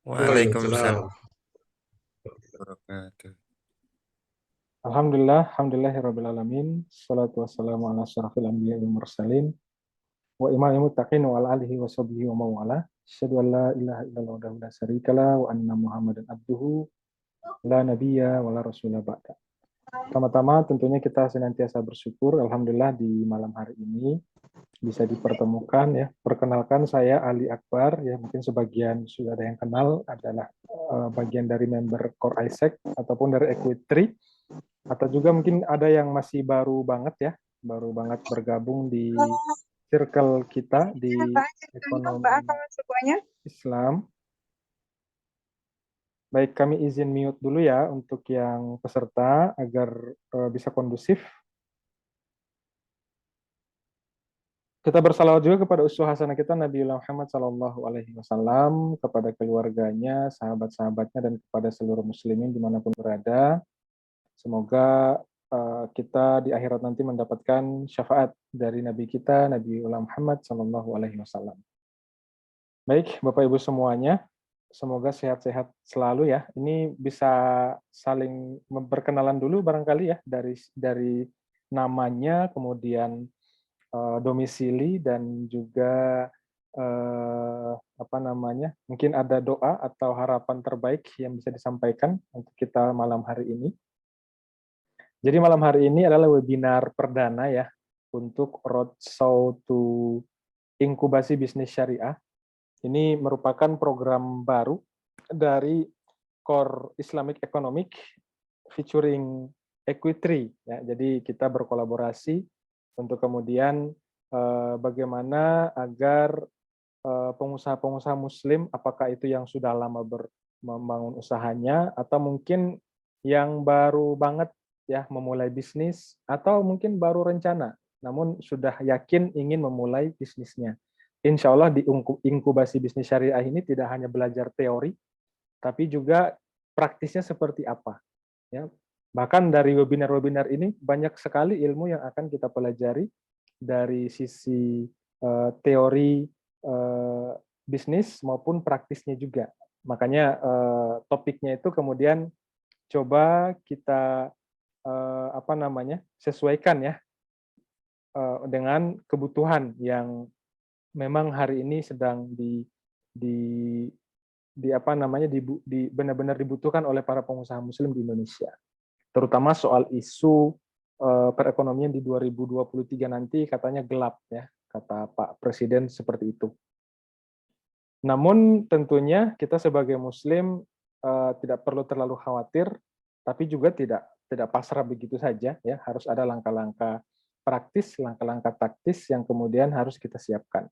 Waalaikumsalam Waalaikumsalam. warahmatullahi wabarakatuh. Alhamdulillahirabbil alamin. Shalatu wassalamu ala asyrafil anbiya'i wal mursalin wa imamil muttaqin wa ala alihi wa sahbihi wa mawala. Asyhadu an la ilaha illallah wahdahu la syarikalah wa anna Muhammadan abduhu la nabiyya wa la rasula ba'da. Pertama-tama tentunya kita senantiasa bersyukur alhamdulillah di malam hari ini bisa dipertemukan ya. Perkenalkan saya Ali Akbar ya, mungkin sebagian sudah ada yang kenal, adalah bagian dari member Core Isaac ataupun dari Equity, atau juga mungkin ada yang masih baru banget ya, baru banget bergabung di circle kita di ekonomi Islam. Baik, kami izin mute dulu ya untuk yang peserta agar bisa kondusif. Kita bersalawat juga kepada uswah hasanah kita Nabi Muhammad SAW, kepada keluarganya, sahabat-sahabatnya, dan kepada seluruh muslimin dimanapun berada. Semoga kita di akhirat nanti mendapatkan syafaat dari Nabi kita, Nabi Muhammad SAW. Baik, Bapak Ibu semuanya, semoga sehat-sehat selalu ya. Ini bisa saling memperkenalan dulu barangkali ya, dari namanya, kemudian domisili, dan juga mungkin ada doa atau harapan terbaik yang bisa disampaikan untuk kita malam hari ini. Jadi malam hari ini adalah webinar perdana ya untuk Roadshow to Inkubasi Bisnis Syariah. Ini merupakan program baru dari Core Islamic Economic featuring Equity ya. Jadi kita berkolaborasi untuk kemudian bagaimana agar pengusaha-pengusaha muslim, apakah itu yang sudah lama membangun usahanya, atau mungkin yang baru banget ya memulai bisnis, atau mungkin baru rencana, namun sudah yakin ingin memulai bisnisnya. Insya Allah di inkubasi bisnis syariah ini tidak hanya belajar teori, tapi juga praktisnya seperti apa. Ya. Bahkan dari webinar-webinar ini banyak sekali ilmu yang akan kita pelajari dari sisi teori bisnis maupun praktisnya juga. Makanya topiknya itu kemudian coba kita sesuaikan ya dengan kebutuhan yang memang hari ini sedang benar-benar dibutuhkan oleh para pengusaha muslim di Indonesia. Terutama soal isu perekonomian di 2023 nanti katanya gelap ya, kata Pak Presiden seperti itu. Namun tentunya kita sebagai muslim tidak perlu terlalu khawatir, tapi juga tidak pasrah begitu saja ya, harus ada langkah-langkah praktis, langkah-langkah taktis yang kemudian harus kita siapkan.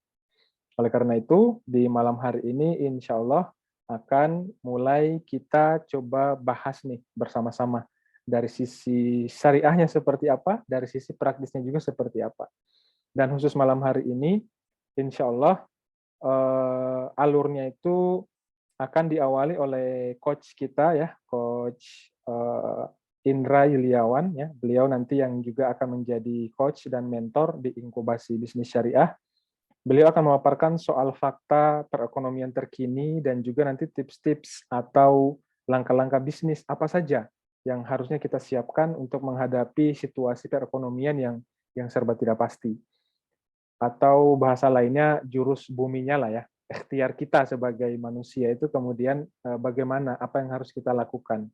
Oleh karena itu, di malam hari ini insya Allah akan mulai kita coba bahas nih bersama-sama dari sisi syariahnya seperti apa, dari sisi praktisnya juga seperti apa. Dan khusus malam hari ini, insya Allah alurnya itu akan diawali oleh coach kita ya, coach Indra Yuliawan ya. Beliau nanti yang juga akan menjadi coach dan mentor di inkubasi bisnis syariah. Beliau akan memaparkan soal fakta perekonomian terkini dan juga nanti tips-tips atau langkah-langkah bisnis apa saja yang harusnya kita siapkan untuk menghadapi situasi perekonomian yang serba tidak pasti. Atau bahasa lainnya jurus buminya lah ya, ikhtiar kita sebagai manusia itu kemudian bagaimana, apa yang harus kita lakukan.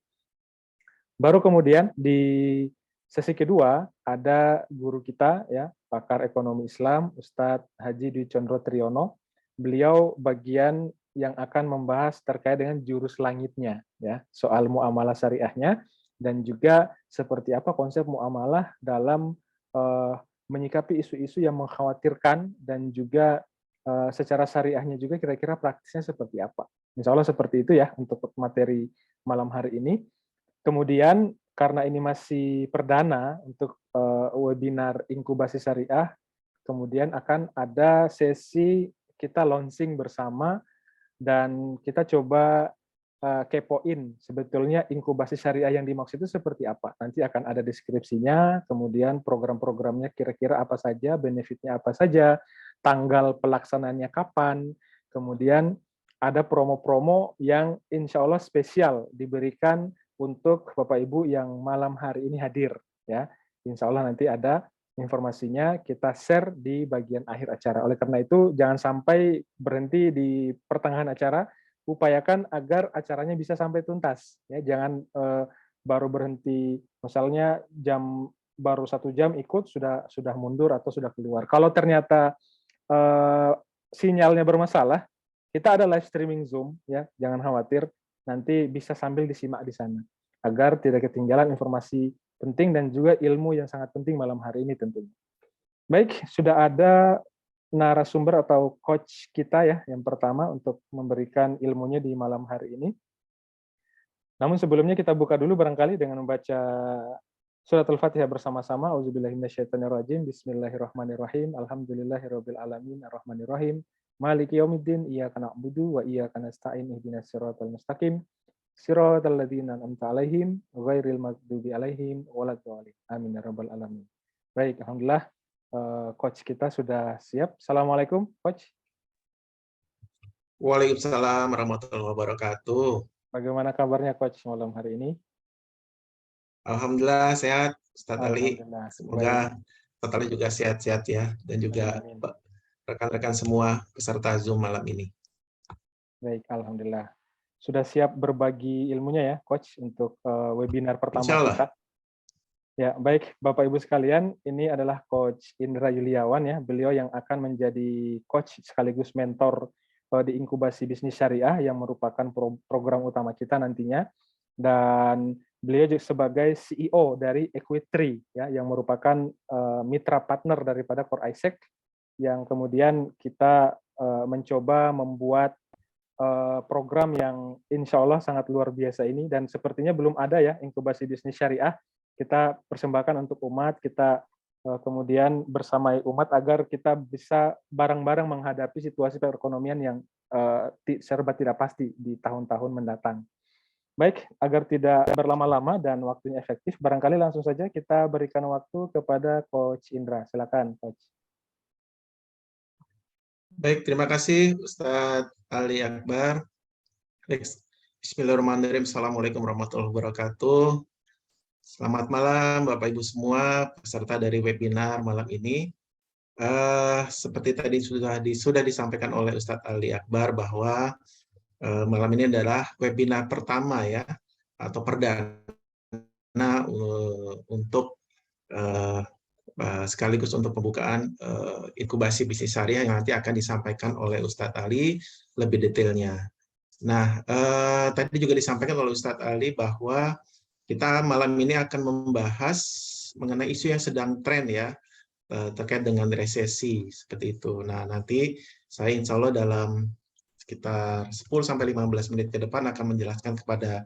Baru kemudian di sesi kedua ada guru kita ya, pakar ekonomi Islam, Ustadz Haji Dwi Condro Triyono. Beliau bagian yang akan membahas terkait dengan jurus langitnya ya, soal muamalah syariahnya dan juga seperti apa konsep muamalah dalam menyikapi isu-isu yang mengkhawatirkan dan juga secara syariahnya juga kira-kira praktisnya seperti apa. Insya Allah seperti itu ya untuk materi malam hari ini. Kemudian karena ini masih perdana untuk webinar inkubasi syariah, kemudian akan ada sesi kita launching bersama dan kita coba kepoin sebetulnya inkubasi syariah yang dimaksud itu seperti apa. Nanti akan ada deskripsinya, kemudian program-programnya kira-kira apa saja, benefitnya apa saja, tanggal pelaksanaannya kapan, kemudian ada promo-promo yang insya Allah spesial diberikan untuk Bapak Ibu yang malam hari ini hadir ya. Insya Allah nanti ada informasinya kita share di bagian akhir acara. Oleh karena itu jangan sampai berhenti di pertengahan acara, upayakan agar acaranya bisa sampai tuntas ya. Jangan baru berhenti misalnya baru 1 jam ikut sudah mundur atau sudah keluar. Kalau ternyata sinyalnya bermasalah, kita ada live streaming Zoom ya, jangan khawatir, nanti bisa sambil disimak di sana agar tidak ketinggalan informasi penting dan juga ilmu yang sangat penting malam hari ini tentunya. Baik, sudah ada narasumber atau coach kita ya yang pertama untuk memberikan ilmunya di malam hari ini. Namun sebelumnya kita buka dulu barangkali dengan membaca surat Al-Fatihah bersama-sama. Auzubillahi minasyaitonirrajim. Bismillahirrahmanirrahim. Alhamdulillahirabbil alamin arrahmanirrahim. Maliki yaumiddin. Iyyaka na'budu wa iyyaka nasta'in. Ihdinas siratal mustaqim. Siratal ladzina an'amta 'alaihim ghairil maghdubi 'alaihim waladdallin. Amin ya rabbal alamin. Baik, alhamdulillah coach kita sudah siap. Assalamualaikum, coach. Waalaikumsalam warahmatullahi wabarakatuh. Bagaimana kabarnya coach malam hari ini? Alhamdulillah sehat, Ustadz Ali. Alhamdulillah. Semoga Baik. Ustadz Ali juga sehat-sehat ya, dan juga Amin. rekan-rekan semua peserta Zoom malam ini. Baik, alhamdulillah. Sudah siap berbagi ilmunya ya, coach, untuk webinar pertama Insyaallah. kita. Ya, baik Bapak Ibu sekalian, ini adalah Coach Indra Yuliawan ya. Beliau yang akan menjadi coach sekaligus mentor di inkubasi bisnis syariah yang merupakan program utama kita nantinya. Dan beliau juga sebagai CEO dari Equitri ya, yang merupakan mitra partner daripada Core Isaac, yang kemudian kita mencoba membuat program yang insya Allah sangat luar biasa ini, dan sepertinya belum ada ya inkubasi bisnis syariah. Kita persembahkan untuk umat, kita kemudian bersamai umat agar kita bisa bareng-bareng menghadapi situasi perekonomian yang serba tidak pasti di tahun-tahun mendatang. Baik, agar tidak berlama-lama dan waktunya efektif, barangkali langsung saja kita berikan waktu kepada Coach Indra. Silakan, Coach. Baik, terima kasih Ustadz Ali Akbar. Bismillahirrahmanirrahim. Assalamualaikum warahmatullahi wabarakatuh. Selamat malam Bapak Ibu semua peserta dari webinar malam ini. Seperti tadi sudah disampaikan oleh Ustadz Ali Akbar bahwa malam ini adalah webinar pertama ya, atau perdana untuk sekaligus untuk pembukaan inkubasi bisnis syariah yang nanti akan disampaikan oleh Ustadz Ali lebih detailnya. Nah, tadi juga disampaikan oleh Ustadz Ali bahwa kita malam ini akan membahas mengenai isu yang sedang tren ya, terkait dengan resesi seperti itu. Nah, nanti saya insya Allah dalam sekitar 10-15 menit ke depan akan menjelaskan kepada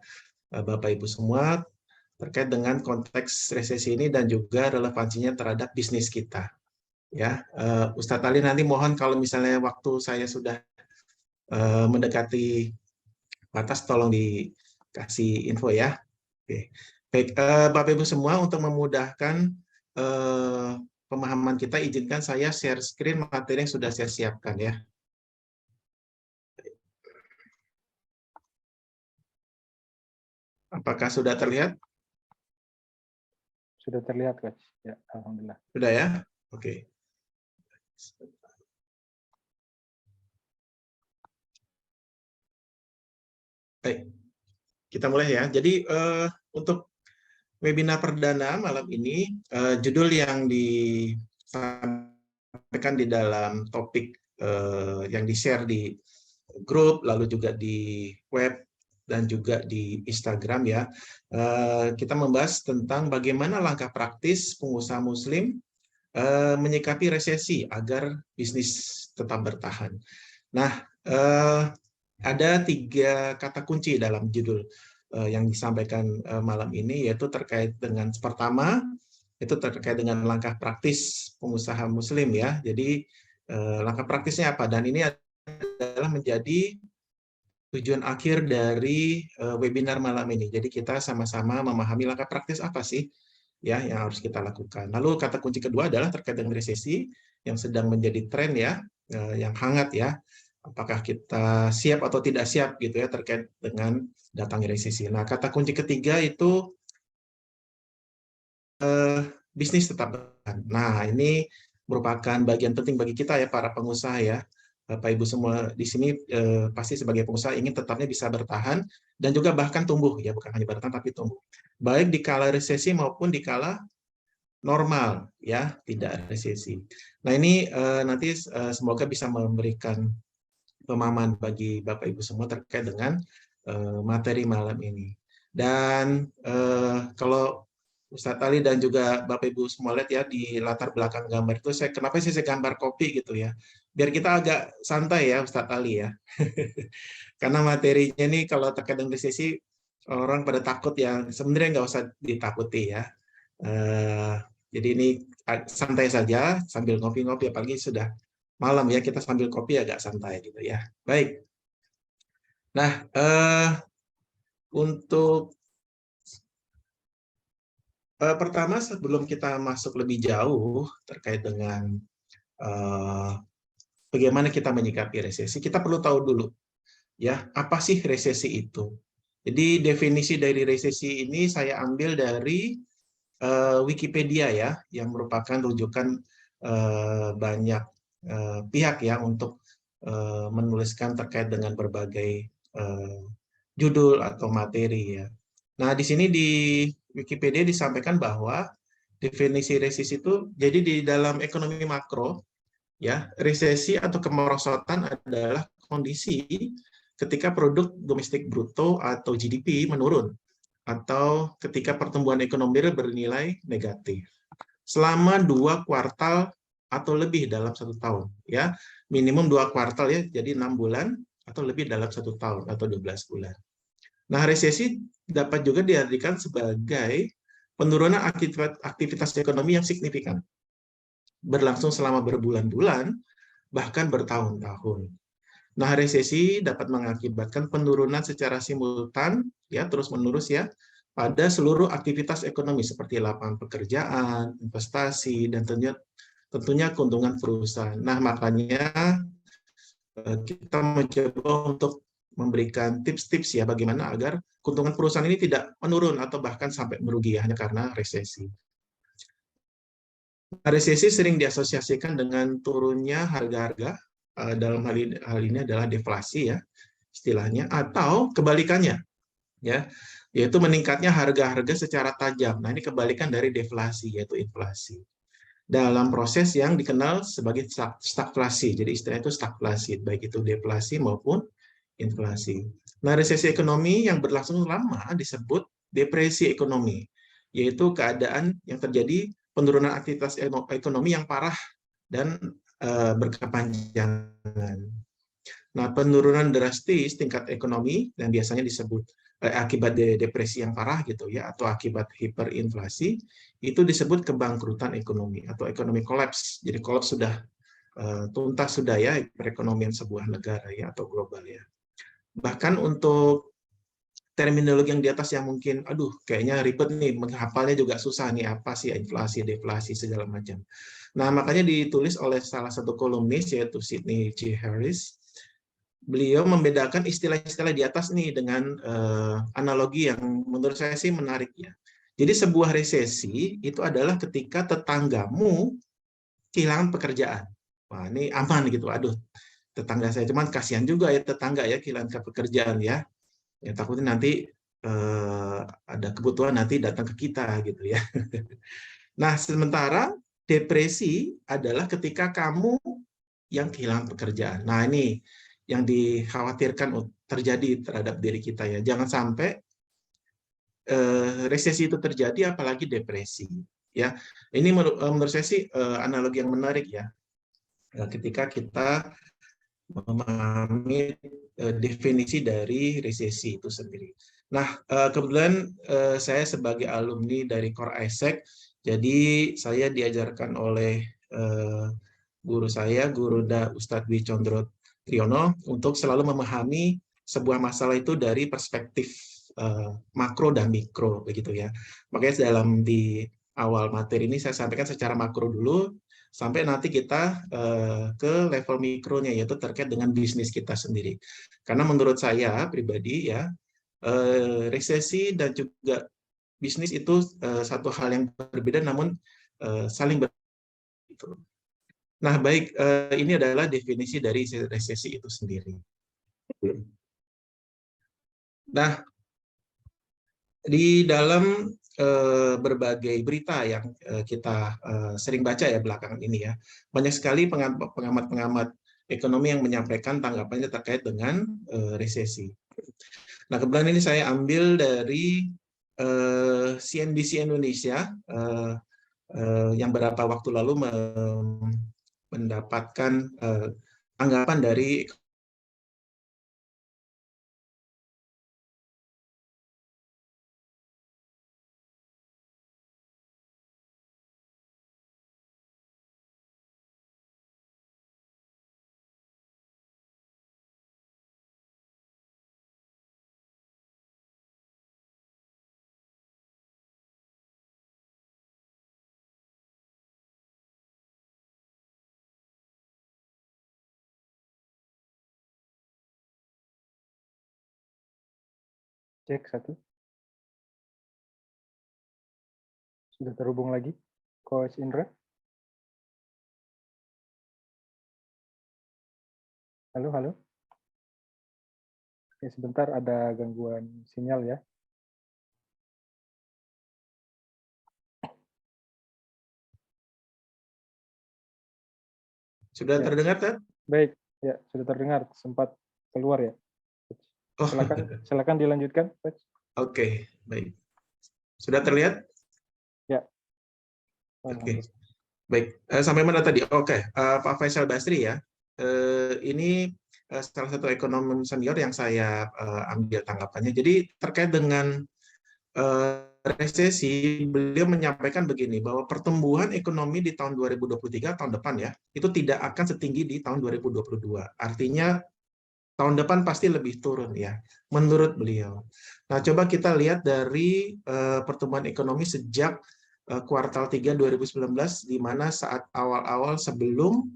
Bapak Ibu semua terkait dengan konteks resesi ini dan juga relevansinya terhadap bisnis kita. Ya, Ustadz Ali nanti mohon kalau misalnya waktu saya sudah mendekati batas tolong dikasih info ya. Oke. Baik, Bapak Ibu semua, untuk memudahkan pemahaman kita, izinkan saya share screen materi yang sudah saya siapkan ya. Apakah sudah terlihat? Sudah terlihat, Coach. Ya, alhamdulillah. Sudah ya? Oke. Baik, kita mulai ya. Jadi untuk webinar perdana malam ini, judul yang disampaikan di dalam topik yang di-share di grup, lalu juga di web, dan juga di Instagram ya, kita membahas tentang bagaimana langkah praktis pengusaha muslim menyikapi resesi agar bisnis tetap bertahan. Nah, ada 3 kata kunci dalam judul yang disampaikan malam ini, yaitu terkait dengan pertama, itu terkait dengan langkah praktis pengusaha muslim ya. Jadi langkah praktisnya apa? Dan ini adalah menjadi tujuan akhir dari webinar malam ini. Jadi kita sama-sama memahami langkah praktis apa sih ya yang harus kita lakukan. Lalu kata kunci kedua adalah terkait dengan resesi yang sedang menjadi tren ya, yang hangat ya. apakah kita siap atau tidak siap gitu ya terkait dengan datangnya resesi. Nah, kata kunci ketiga itu bisnis tetap bertahan. Nah, ini merupakan bagian penting bagi kita ya para pengusaha ya. Bapak Ibu semua di sini pasti sebagai pengusaha ingin tetapnya bisa bertahan dan juga bahkan tumbuh ya, bukan hanya bertahan tapi tumbuh. Baik di kala resesi maupun di kala normal ya, tidak resesi. Nah, ini nanti semoga bisa memberikan pemahaman bagi Bapak Ibu semua terkait dengan materi malam ini. Dan kalau Ustadz Ali dan juga Bapak Ibu semua lihat ya di latar belakang gambar itu, kenapa sih saya gambar kopi gitu ya? Biar kita agak santai ya Ustadz Ali ya. Karena materinya ini kalau terkait dengan resesi, orang pada takut yang sebenarnya nggak usah ditakuti ya. Eh, jadi ini santai saja sambil ngopi-ngopi, apalagi sudah malam ya, kita sambil kopi agak santai gitu ya. Baik. Nah, untuk pertama sebelum kita masuk lebih jauh terkait dengan bagaimana kita menyikapi resesi, kita perlu tahu dulu ya apa sih resesi itu. Jadi definisi dari resesi ini saya ambil dari Wikipedia ya, yang merupakan rujukan banyak pihak ya untuk menuliskan terkait dengan berbagai judul atau materi ya. Nah, di sini di Wikipedia disampaikan bahwa definisi resesi itu jadi di dalam ekonomi makro ya, resesi atau kemerosotan adalah kondisi ketika produk domestik bruto atau GDP menurun atau ketika pertumbuhan ekonomi bernilai negatif selama 2 kuartal atau lebih dalam 1 tahun ya, minimum 2 kuartal ya, jadi 6 bulan atau lebih dalam 1 tahun atau 12 bulan. Nah, resesi dapat juga diartikan sebagai penurunan aktivitas ekonomi yang signifikan, berlangsung selama berbulan-bulan, bahkan bertahun-tahun. Nah, resesi dapat mengakibatkan penurunan secara simultan, ya terus-menerus ya, pada seluruh aktivitas ekonomi seperti lapangan pekerjaan, investasi, dan tentunya keuntungan perusahaan. Nah, makanya kita mencoba untuk memberikan tips-tips ya bagaimana agar keuntungan perusahaan ini tidak menurun atau bahkan sampai merugi hanya karena resesi. Resesi sering diasosiasikan dengan turunnya harga-harga, dalam hal ini adalah deflasi ya istilahnya, atau kebalikannya ya, yaitu meningkatnya harga-harga secara tajam. Nah, ini kebalikan dari deflasi yaitu inflasi. Dalam proses yang dikenal sebagai stagflasi. Jadi istilahnya itu stagflasi, baik itu deflasi maupun inflasi. Nah, resesi ekonomi yang berlangsung lama disebut depresi ekonomi, yaitu keadaan yang terjadi penurunan aktivitas ekonomi yang parah dan berkepanjangan. Nah, penurunan drastis tingkat ekonomi yang biasanya disebut akibat depresi yang parah gitu ya, atau akibat hiperinflasi, itu disebut kebangkrutan ekonomi atau ekonomi kolaps. Jadi kolaps sudah tuntas sudah ya perekonomian sebuah negara ya atau global ya. Bahkan untuk terminologi yang di atas yang mungkin, aduh kayaknya ribet nih, menghafalnya juga susah nih, apa sih inflasi, deflasi, segala macam. Nah, makanya ditulis oleh salah satu kolumnis yaitu Sidney G. Harris. Beliau membedakan istilah-istilah di atas nih dengan analogi yang menurut saya sih menarik ya. Jadi sebuah resesi itu adalah ketika tetanggamu kehilangan pekerjaan. Wah, ini aman gitu. Aduh, tetangga saya, cuman kasihan juga ya tetangga ya kehilangan pekerjaan ya. Ya takutnya nanti ada kebutuhan nanti datang ke kita gitu ya. Nah, sementara depresi adalah ketika kamu yang kehilangan pekerjaan. Nah, ini yang dikhawatirkan terjadi terhadap diri kita ya. Jangan sampai resesi itu terjadi, apalagi depresi. Ya, ini menurut saya sih analogi yang menarik ya. Ketika kita memahami definisi dari resesi itu sendiri. Nah, kebetulan saya sebagai alumni dari Core Isaac, jadi saya diajarkan oleh guru saya, Guru Ustadz Dwi Condro Triyono, untuk selalu memahami sebuah masalah itu dari perspektif makro dan mikro, begitu ya. Makanya di awal materi ini saya sampaikan secara makro dulu, sampai nanti kita ke level mikronya, yaitu terkait dengan bisnis kita sendiri. Karena menurut saya pribadi ya, resesi dan juga bisnis itu satu hal yang berbeda, namun saling berbeda. Nah, baik, ini adalah definisi dari resesi itu sendiri. Nah, di dalam berbagai berita yang kita sering baca ya belakangan ini ya, banyak sekali pengamat-pengamat ekonomi yang menyampaikan tanggapannya terkait dengan resesi. Nah, kebetulan ini saya ambil dari CNBC Indonesia yang beberapa waktu lalu mendapatkan tanggapan dari Cek 1. Sudah terhubung lagi, Coach Indra? Halo, halo. Oke, sebentar ada gangguan sinyal ya. Sudah terdengar, kan? Baik, ya sudah terdengar. Sempat keluar ya. Silakan dilanjutkan, Coach. Oke, baik. Sudah terlihat? Ya. Oke, baik. Sampai mana tadi? Oke, Pak Faisal Basri ya. Ini salah satu ekonom senior yang saya ambil tanggapannya. Jadi terkait dengan resesi, beliau menyampaikan begini, bahwa pertumbuhan ekonomi di tahun 2023, tahun depan ya, itu tidak akan setinggi di tahun 2022. Artinya tahun depan pasti lebih turun ya, menurut beliau. Nah, coba kita lihat dari pertumbuhan ekonomi sejak kuartal 3 2019, di mana saat awal-awal sebelum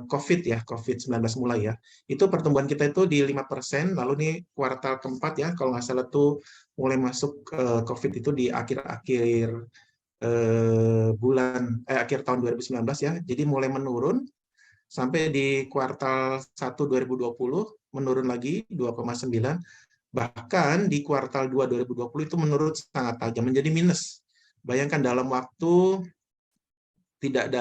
COVID-19 mulai ya, itu pertumbuhan kita itu di 5%, lalu nih kuartal keempat ya, kalau nggak salah tuh mulai masuk COVID itu di akhir-akhir akhir tahun 2019 ya, jadi mulai menurun, sampai di kuartal 1 2020 menurun lagi 2,9, bahkan di kuartal 2 2020 itu menurun sangat tajam, menjadi minus. Bayangkan dalam waktu tidak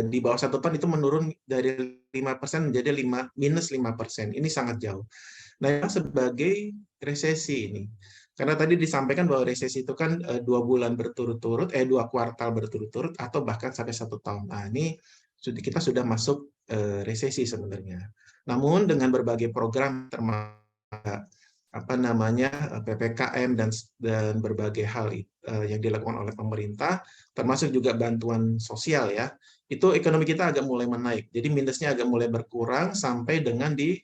di bawah 1 tahun itu menurun dari 5% menjadi minus 5%. Ini sangat jauh. Nah, sebagai resesi ini, karena tadi disampaikan bahwa resesi itu kan 2 bulan berturut-turut, 2 kuartal berturut-turut, atau bahkan sampai 1 tahun. Nah, ini kita sudah masuk resesi sebenarnya. Namun dengan berbagai program termasuk PPKM dan berbagai hal yang dilakukan oleh pemerintah, termasuk juga bantuan sosial ya, itu ekonomi kita agak mulai menaik. Jadi minusnya agak mulai berkurang sampai dengan di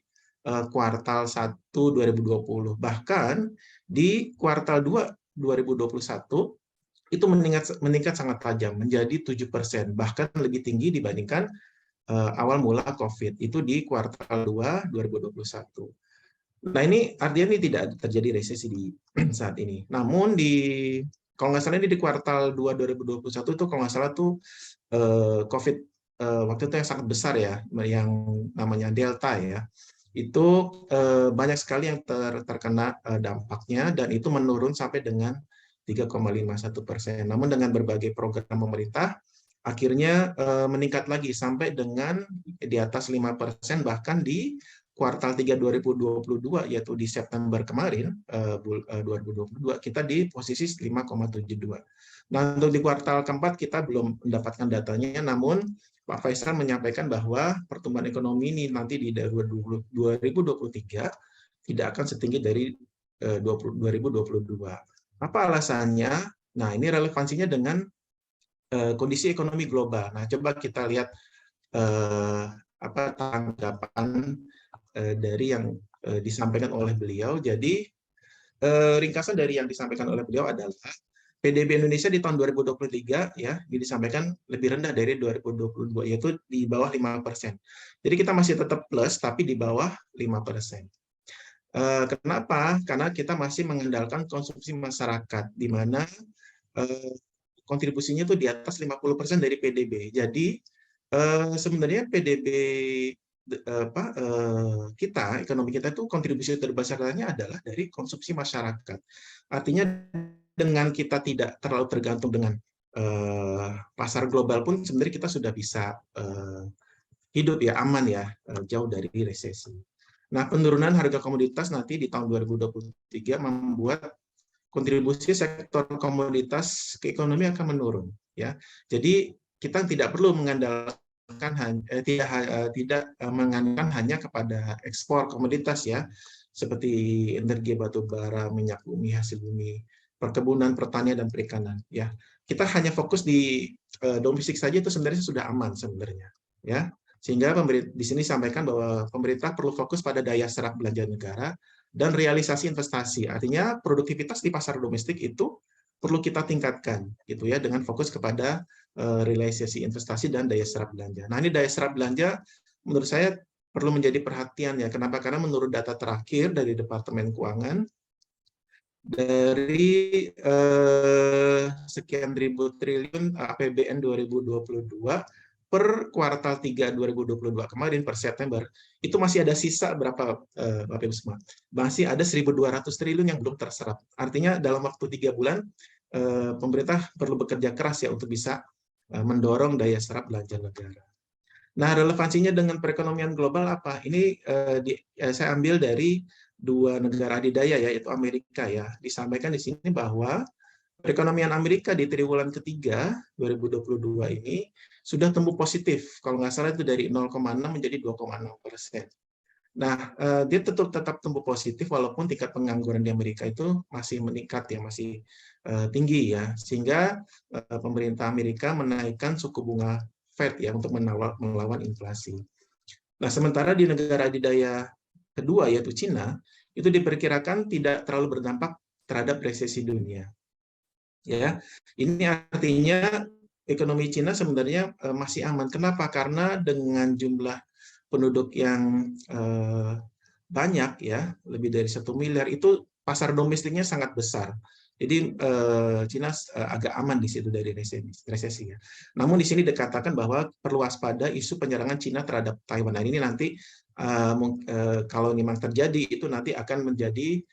kuartal 1 2020. Bahkan di kuartal 2 2021 itu meningkat sangat tajam, menjadi 7%, bahkan lebih tinggi dibandingkan awal mula COVID, itu di kuartal 2 2021. Nah, ini artinya ini tidak terjadi resesi di saat ini. Namun kalau nggak salah ini di kuartal 2 2021 itu kalau nggak salah tuh COVID waktu itu yang sangat besar ya, yang namanya Delta ya. Itu banyak sekali yang terkena dampaknya, dan itu menurun sampai dengan 3,51%. Namun dengan berbagai program pemerintah, akhirnya meningkat lagi sampai dengan di atas 5%, bahkan di kuartal 3 2022, yaitu di September kemarin, 2022, kita di posisi 5,72. Nah, untuk di kuartal keempat kita belum mendapatkan datanya, namun Pak Faisal menyampaikan bahwa pertumbuhan ekonomi ini nanti di 2023 tidak akan setinggi dari 2022. Apa alasannya? Nah, ini relevansinya dengan kondisi ekonomi global. Nah, coba kita lihat tanggapan dari yang disampaikan oleh beliau. Jadi ringkasan dari yang disampaikan oleh beliau adalah PDB Indonesia di tahun 2023 ya disampaikan lebih rendah dari 2022, yaitu di bawah 5%. Jadi kita masih tetap plus tapi di bawah 5%. Kenapa? Karena kita masih mengandalkan konsumsi masyarakat, di mana kontribusinya itu di atas 50% dari PDB. Jadi sebenarnya PDB kita, ekonomi kita itu kontribusi terbesarnya adalah dari konsumsi masyarakat. Artinya dengan kita tidak terlalu tergantung dengan pasar global pun sebenarnya kita sudah bisa hidup ya aman ya, jauh dari resesi. Nah, penurunan harga komoditas nanti di tahun 2023 membuat kontribusi sektor komoditas ke ekonomi akan menurun ya. Jadi kita tidak perlu mengandalkan tidak mengandalkan hanya kepada ekspor komoditas ya, seperti energi batu bara, minyak bumi, hasil bumi, perkebunan, pertanian dan perikanan ya. Kita hanya fokus di domestik saja itu sebenarnya sudah aman sebenarnya ya. Sehingga di sini sampaikan bahwa pemerintah perlu fokus pada daya serap belanja negara dan realisasi investasi. Artinya produktivitas di pasar domestik itu perlu kita tingkatkan gitu ya, dengan fokus kepada realisasi investasi dan daya serap belanja. Nah, ini daya serap belanja menurut saya perlu menjadi perhatian ya. Kenapa? Karena menurut data terakhir dari Departemen Keuangan, dari sekian ribu triliun APBN 2022 per kuartal 3 2022 kemarin per September, itu masih ada sisa berapa Bapak Ibu semua? Masih ada 1.200 triliun yang belum terserap. Artinya dalam waktu 3 bulan pemerintah perlu bekerja keras ya untuk bisa mendorong daya serap belanja negara. Nah, relevansinya dengan perekonomian global apa? Ini saya ambil dari dua negara adidaya ya, yaitu Amerika ya. Disampaikan di sini bahwa perekonomian Amerika di triwulan ketiga 2022 ini sudah tumbuh positif. Kalau nggak salah itu dari 0,6 menjadi 2,6%. Nah, dia tetap tumbuh positif walaupun tingkat pengangguran di Amerika itu masih meningkat ya, masih tinggi ya. Sehingga pemerintah Amerika menaikkan suku bunga Fed ya untuk melawan inflasi. Nah, sementara di negara adidaya kedua yaitu Cina, itu diperkirakan tidak terlalu berdampak terhadap resesi dunia. Ya, ini artinya ekonomi Cina sebenarnya masih aman. Kenapa? Karena dengan jumlah penduduk yang banyak ya, lebih dari 1 miliar, itu pasar domestiknya sangat besar. Jadi Cina agak aman di situ dari resesi ya. Namun di sini dikatakan bahwa perlu waspada isu penyerangan Cina terhadap Taiwan. Nah, ini nanti kalau memang terjadi itu nanti akan menjadi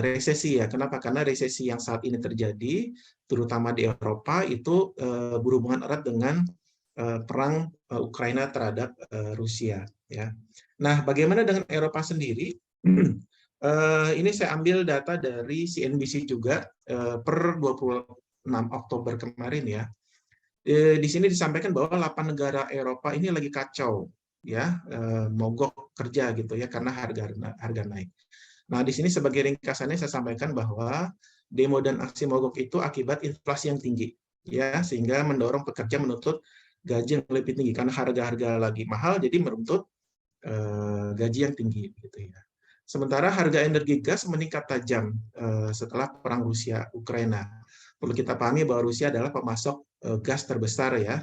resesi ya. Kenapa? Karena resesi yang saat ini terjadi, terutama di Eropa, itu berhubungan erat dengan perang Ukraina terhadap Rusia. Ya. Nah, bagaimana dengan Eropa sendiri? Ini saya ambil data dari CNBC juga per 26 Oktober kemarin ya. Di sini disampaikan bahwa 8 negara Eropa ini lagi kacau ya, mogok kerja gitu ya karena harga naik. Nah, di sini sebagai ringkasannya saya sampaikan bahwa demo dan aksi mogok itu akibat inflasi yang tinggi, ya, sehingga mendorong pekerja menuntut gaji yang lebih tinggi karena harga-harga lagi mahal, jadi menuntut gaji yang tinggi, gitu ya. Sementara harga energi gas meningkat tajam setelah perang Rusia-Ukraina. Perlu kita pahami bahwa Rusia adalah pemasok gas terbesar ya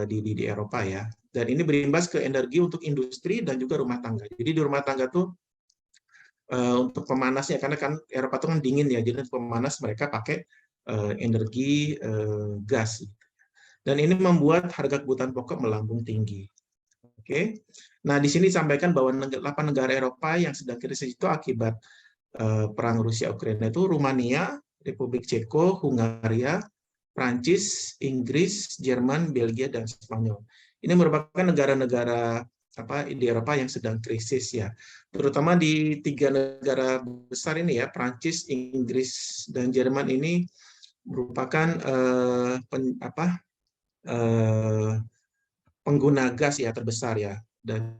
di Eropa ya. Dan ini berimbas ke energi untuk industri dan juga rumah tangga. Jadi di rumah tangga tuh untuk pemanasnya, karena kan Eropa itu kan dingin ya, jadi pemanas mereka pakai energi gas. Dan ini membuat harga kebutuhan pokok melambung tinggi. Oke. Nah, di sini disampaikan bahwa 8 negara Eropa yang sedang krisis itu akibat perang Rusia-Ukraina itu Rumania, Republik Ceko, Hungaria, Prancis, Inggris, Jerman, Belgia, dan Spanyol. Ini merupakan negara-negara di Eropa yang sedang krisis ya, terutama di 3 negara besar ini ya, Prancis, Inggris, dan Jerman ini merupakan pengguna gas ya terbesar ya, dan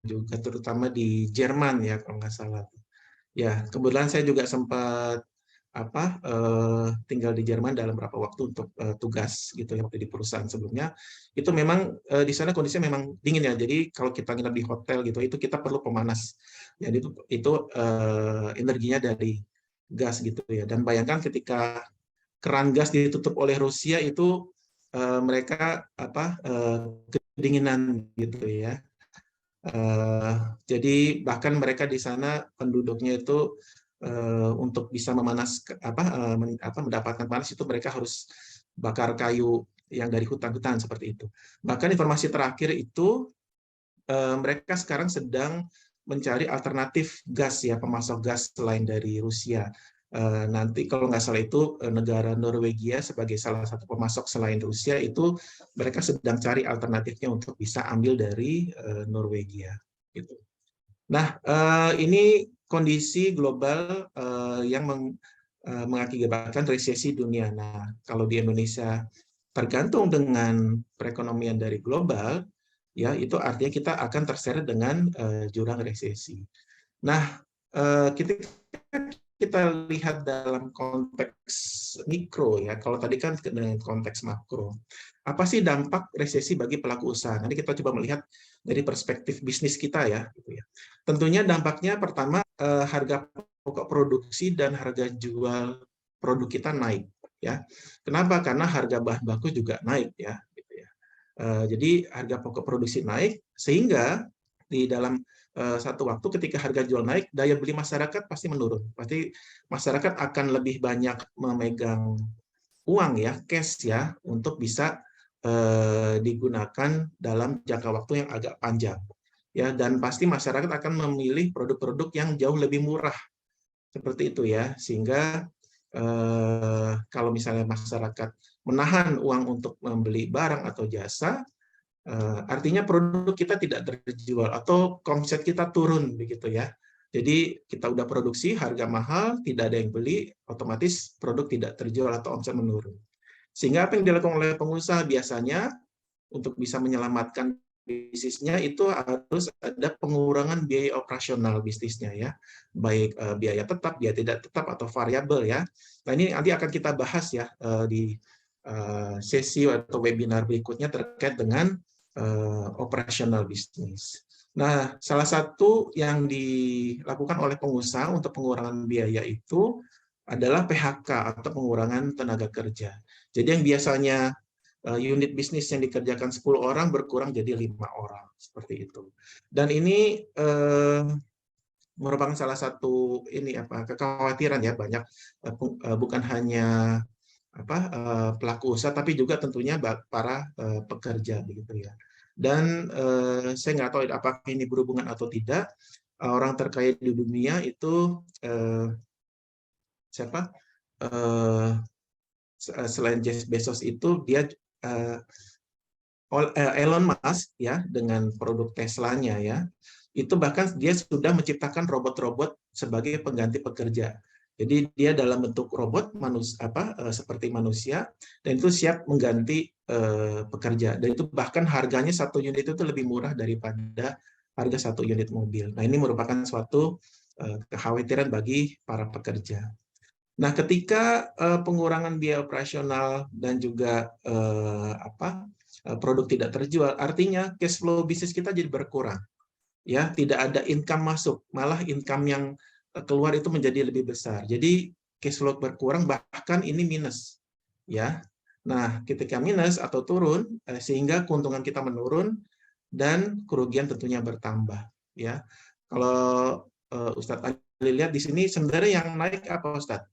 juga terutama di Jerman ya kalau nggak salah. Ya, kebetulan saya juga sempat tinggal di Jerman dalam beberapa waktu untuk tugas gitu ya, waktu di perusahaan sebelumnya. Itu memang di sana kondisinya memang dingin ya. Jadi kalau kita nginep di hotel gitu, itu kita perlu pemanas. Jadi itu energinya dari gas gitu ya. Dan bayangkan ketika keran gas ditutup oleh Rusia itu mereka kedinginan gitu ya. Jadi bahkan mereka di sana penduduknya itu untuk bisa mendapatkan panas itu mereka harus bakar kayu yang dari hutan-hutan seperti itu. Bahkan informasi terakhir itu mereka sekarang sedang mencari alternatif gas ya, pemasok gas selain dari Rusia. Nanti kalau nggak salah itu negara Norwegia sebagai salah satu pemasok selain Rusia itu mereka sedang cari alternatifnya untuk bisa ambil dari Norwegia. Gitu. Nah, ini kondisi global yang mengakibatkan resesi dunia. Nah, kalau di Indonesia tergantung dengan perekonomian dari global, ya itu artinya kita akan terseret dengan jurang resesi. Nah, ketika kita lihat dalam konteks mikro ya, kalau tadi kan dengan konteks makro. Apa sih dampak resesi bagi pelaku usaha? Nanti kita coba melihat dari perspektif bisnis kita ya. Gitu ya. Tentunya dampaknya pertama harga pokok produksi dan harga jual produk kita naik. Ya, kenapa? Karena harga bahan baku juga naik ya. Gitu ya. Jadi harga pokok produksi naik sehingga di dalam satu waktu ketika harga jual naik, daya beli masyarakat pasti menurun. Pasti masyarakat akan lebih banyak memegang uang ya, cash ya, untuk bisa digunakan dalam jangka waktu yang agak panjang. Ya, dan pasti masyarakat akan memilih produk-produk yang jauh lebih murah. Seperti itu ya, sehingga kalau misalnya masyarakat menahan uang untuk membeli barang atau jasa, artinya produk kita tidak terjual atau omset kita turun begitu ya. Jadi kita udah produksi harga mahal, tidak ada yang beli, otomatis produk tidak terjual atau omset menurun. Sehingga apa yang dilakukan oleh pengusaha biasanya untuk bisa menyelamatkan bisnisnya itu harus ada pengurangan biaya operasional bisnisnya ya, baik biaya tetap, biaya tidak tetap atau variabel ya. Nah ini nanti akan kita bahas ya di sesi atau webinar berikutnya terkait dengan operasional bisnis. Nah, salah satu yang dilakukan oleh pengusaha untuk pengurangan biaya itu adalah PHK atau pengurangan tenaga kerja. Jadi yang biasanya unit bisnis yang dikerjakan 10 orang berkurang jadi 5 orang, seperti itu. Dan ini merupakan salah satu kekhawatiran ya banyak bukan hanya pelaku usaha tapi juga tentunya para pekerja begitu ya. Dan saya nggak tahu apakah ini berhubungan atau tidak, orang terkaya di dunia itu siapa? Selain Jeff Bezos itu dia Elon Musk ya dengan produk Tesla-nya ya. Itu bahkan dia sudah menciptakan robot-robot sebagai pengganti pekerja. Jadi dia dalam bentuk robot seperti manusia dan itu siap mengganti pekerja. Dan itu bahkan harganya satu unit itu lebih murah daripada harga satu unit mobil. Nah ini merupakan suatu kekhawatiran bagi para pekerja. Nah ketika pengurangan biaya operasional dan juga produk tidak terjual, artinya cash flow bisnis kita jadi berkurang. Ya, tidak ada income masuk, malah income yang keluar itu menjadi lebih besar. Jadi cash flow berkurang, bahkan ini minus. Ya. Nah, ketika minus atau turun, sehingga keuntungan kita menurun dan kerugian tentunya bertambah. Ya. Kalau Ustadz Ali lihat di sini sebenarnya yang naik apa Ustadz?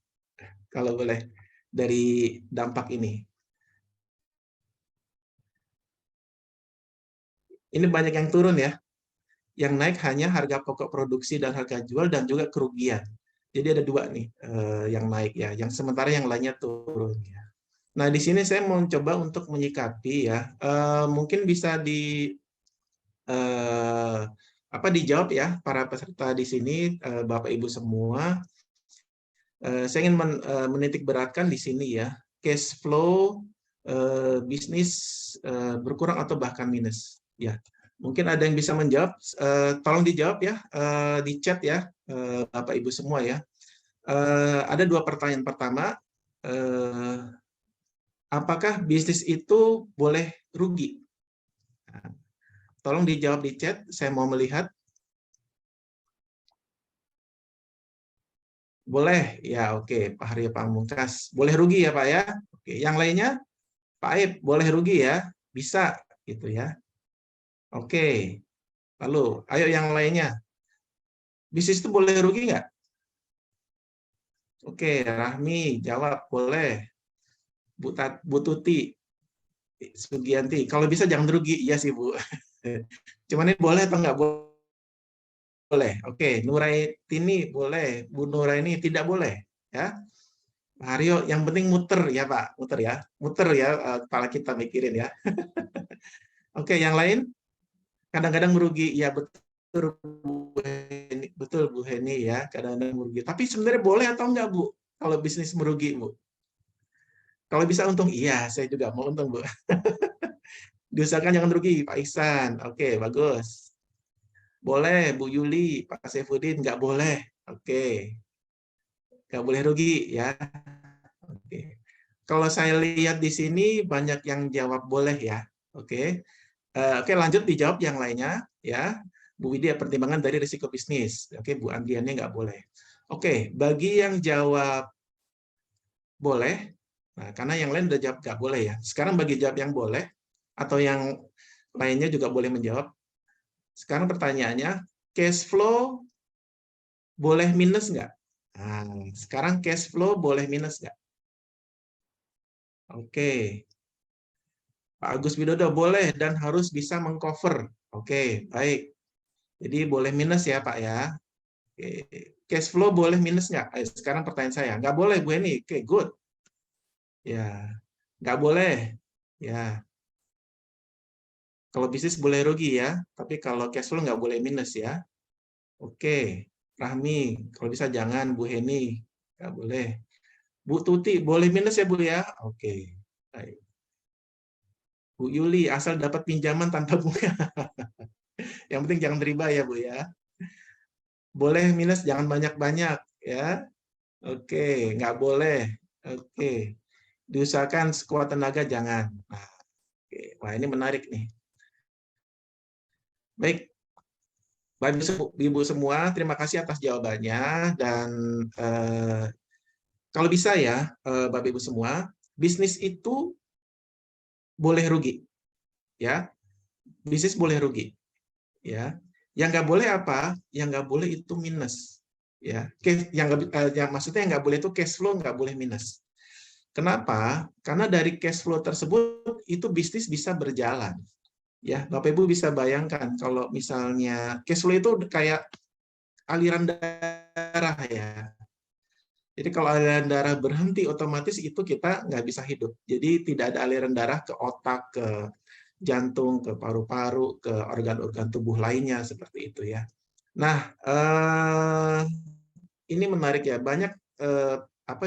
Kalau boleh dari dampak ini. Ini banyak yang turun ya. Yang naik hanya harga pokok produksi dan harga jual dan juga kerugian. Jadi ada dua nih yang naik ya, yang sementara yang lainnya turun ya. Nah di sini saya mau coba untuk menyikapi ya, mungkin bisa dijawab ya para peserta di sini, Bapak Ibu semua. Saya ingin menitik beratkan di sini ya, cash flow bisnis berkurang atau bahkan minus ya. Mungkin ada yang bisa menjawab, tolong dijawab ya di chat ya Bapak Ibu semua ya. Ada dua pertanyaan. Pertama, apakah bisnis itu boleh rugi? Nah, tolong dijawab di chat, saya mau melihat. Boleh, ya oke. Pak Haryo Pamungkas, boleh rugi ya Pak ya? Oke, yang lainnya? Pak Aib, boleh rugi ya? Bisa, gitu ya. Oke, lalu ayo yang lainnya. Bisnis itu boleh rugi nggak? Oke, Rahmi jawab boleh. Bu Tuti, Sugianti, kalau bisa jangan rugi. Iya sih Bu. Cuman ini boleh atau nggak boleh? Oke, Nuraitini boleh. Bu Nuraini tidak boleh. Ya, Pak Haryo, yang penting muter ya Pak, muter ya, muter ya, kepala kita mikirin ya. Oke, yang lain kadang-kadang merugi, ya betul Bu Heni, betul Bu Heni ya, kadang-kadang merugi. Tapi sebenarnya boleh atau enggak Bu, kalau bisnis merugi Bu? Kalau bisa untung, iya saya juga mau untung Bu. Diusahakan jangan rugi, Pak Ihsan. Oke, bagus. Boleh, Bu Yuli, Pak Saifuddin, nggak boleh. Oke, nggak boleh rugi ya. Oke. Kalau saya lihat di sini banyak yang jawab boleh ya. Oke. Oke, lanjut dijawab yang lainnya ya. Bu Widya, pertimbangan dari risiko bisnis. Oke, Bu Andriani nggak boleh. Oke, bagi yang jawab boleh, nah, karena yang lain udah jawab nggak boleh ya. Sekarang bagi jawab yang boleh, atau yang lainnya juga boleh menjawab. Sekarang pertanyaannya, cash flow boleh minus nggak? Nah, sekarang cash flow boleh minus nggak? Oke, Pak Agus Widodo boleh dan harus bisa mengcover. Oke, baik. Jadi boleh minus ya Pak ya. Oke. Cash flow boleh minus nggak? Sekarang pertanyaan saya. Nggak boleh Bu Eni. Oke, good. Ya, nggak boleh. Ya, kalau bisnis boleh rugi ya, tapi kalau cash flow nggak boleh minus ya. Oke, Rahmi, kalau bisa jangan Bu Heni, nggak boleh. Bu Tuti, boleh minus ya Bu ya? Oke, baik. Bu Yuli, asal dapat pinjaman tanpa bunga. Yang penting jangan riba ya Bu ya. Boleh minus, jangan banyak-banyak ya. Oke, nggak boleh. Oke, diusahakan sekuat tenaga jangan. Nah, oke. Wah ini menarik nih. Baik, Bapak Ibu semua, terima kasih atas jawabannya dan kalau bisa ya, Bapak Ibu semua, bisnis itu boleh rugi, ya. Bisnis boleh rugi, ya. Yang nggak boleh apa? Yang nggak boleh itu minus, ya. Yang maksudnya yang nggak boleh itu cash flow nggak boleh minus. Kenapa? Karena dari cash flow tersebut itu bisnis bisa berjalan, ya. Bapak Ibu bisa bayangkan kalau misalnya cash flow itu kayak aliran darah ya. Jadi kalau aliran darah berhenti, otomatis itu kita nggak bisa hidup. Jadi tidak ada aliran darah ke otak, ke jantung, ke paru-paru, ke organ-organ tubuh lainnya seperti itu ya. Nah, ini menarik ya. Banyak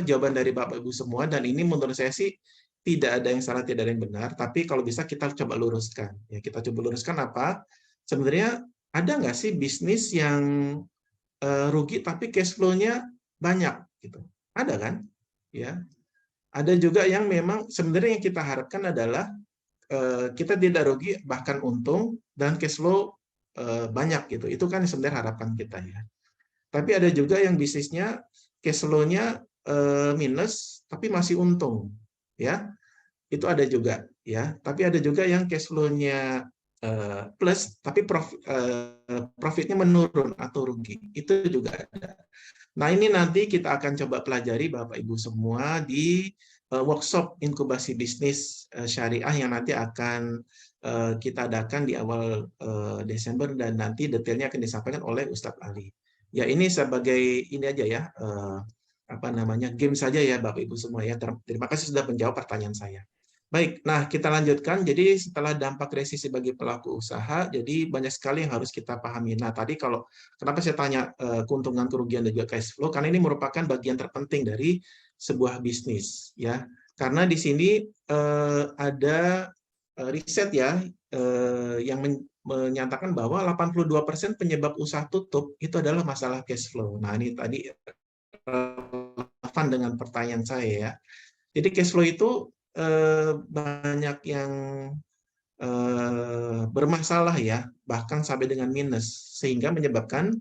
jawaban dari Bapak Ibu semua dan ini menurut saya sih tidak ada yang salah, tidak ada yang benar. Tapi kalau bisa kita coba luruskan. Ya, kita coba luruskan apa? Sebenarnya ada nggak sih bisnis yang rugi tapi cash flow-nya banyak gitu. Ada kan? Ya. Ada juga yang memang sebenarnya yang kita harapkan adalah kita tidak rugi bahkan untung dan cash flow banyak gitu. Itu kan sebenarnya harapan kita ya. Tapi ada juga yang bisnisnya cash flow-nya minus tapi masih untung ya. Itu ada juga ya. Tapi ada juga yang cash flow-nya plus tapi profitnya menurun atau rugi. Itu juga ada. Nah, ini nanti kita akan coba pelajari Bapak Ibu semua di workshop inkubasi bisnis syariah yang nanti akan kita adakan di awal Desember dan nanti detailnya akan disampaikan oleh Ustadz Ali. Ya, ini sebagai ini aja ya, game saja ya Bapak Ibu semua ya. Terima kasih sudah menjawab pertanyaan saya. Baik, nah kita lanjutkan. Jadi setelah dampak resesi bagi pelaku usaha, jadi banyak sekali yang harus kita pahami. Nah tadi kenapa saya tanya keuntungan, kerugian dan juga cash flow? Karena ini merupakan bagian terpenting dari sebuah bisnis, ya. Karena di sini ada riset ya yang menyatakan bahwa 82% penyebab usaha tutup itu adalah masalah cash flow. Nah ini tadi relevan dengan pertanyaan saya ya. Jadi cash flow itu banyak yang bermasalah ya, bahkan sampai dengan minus, sehingga menyebabkan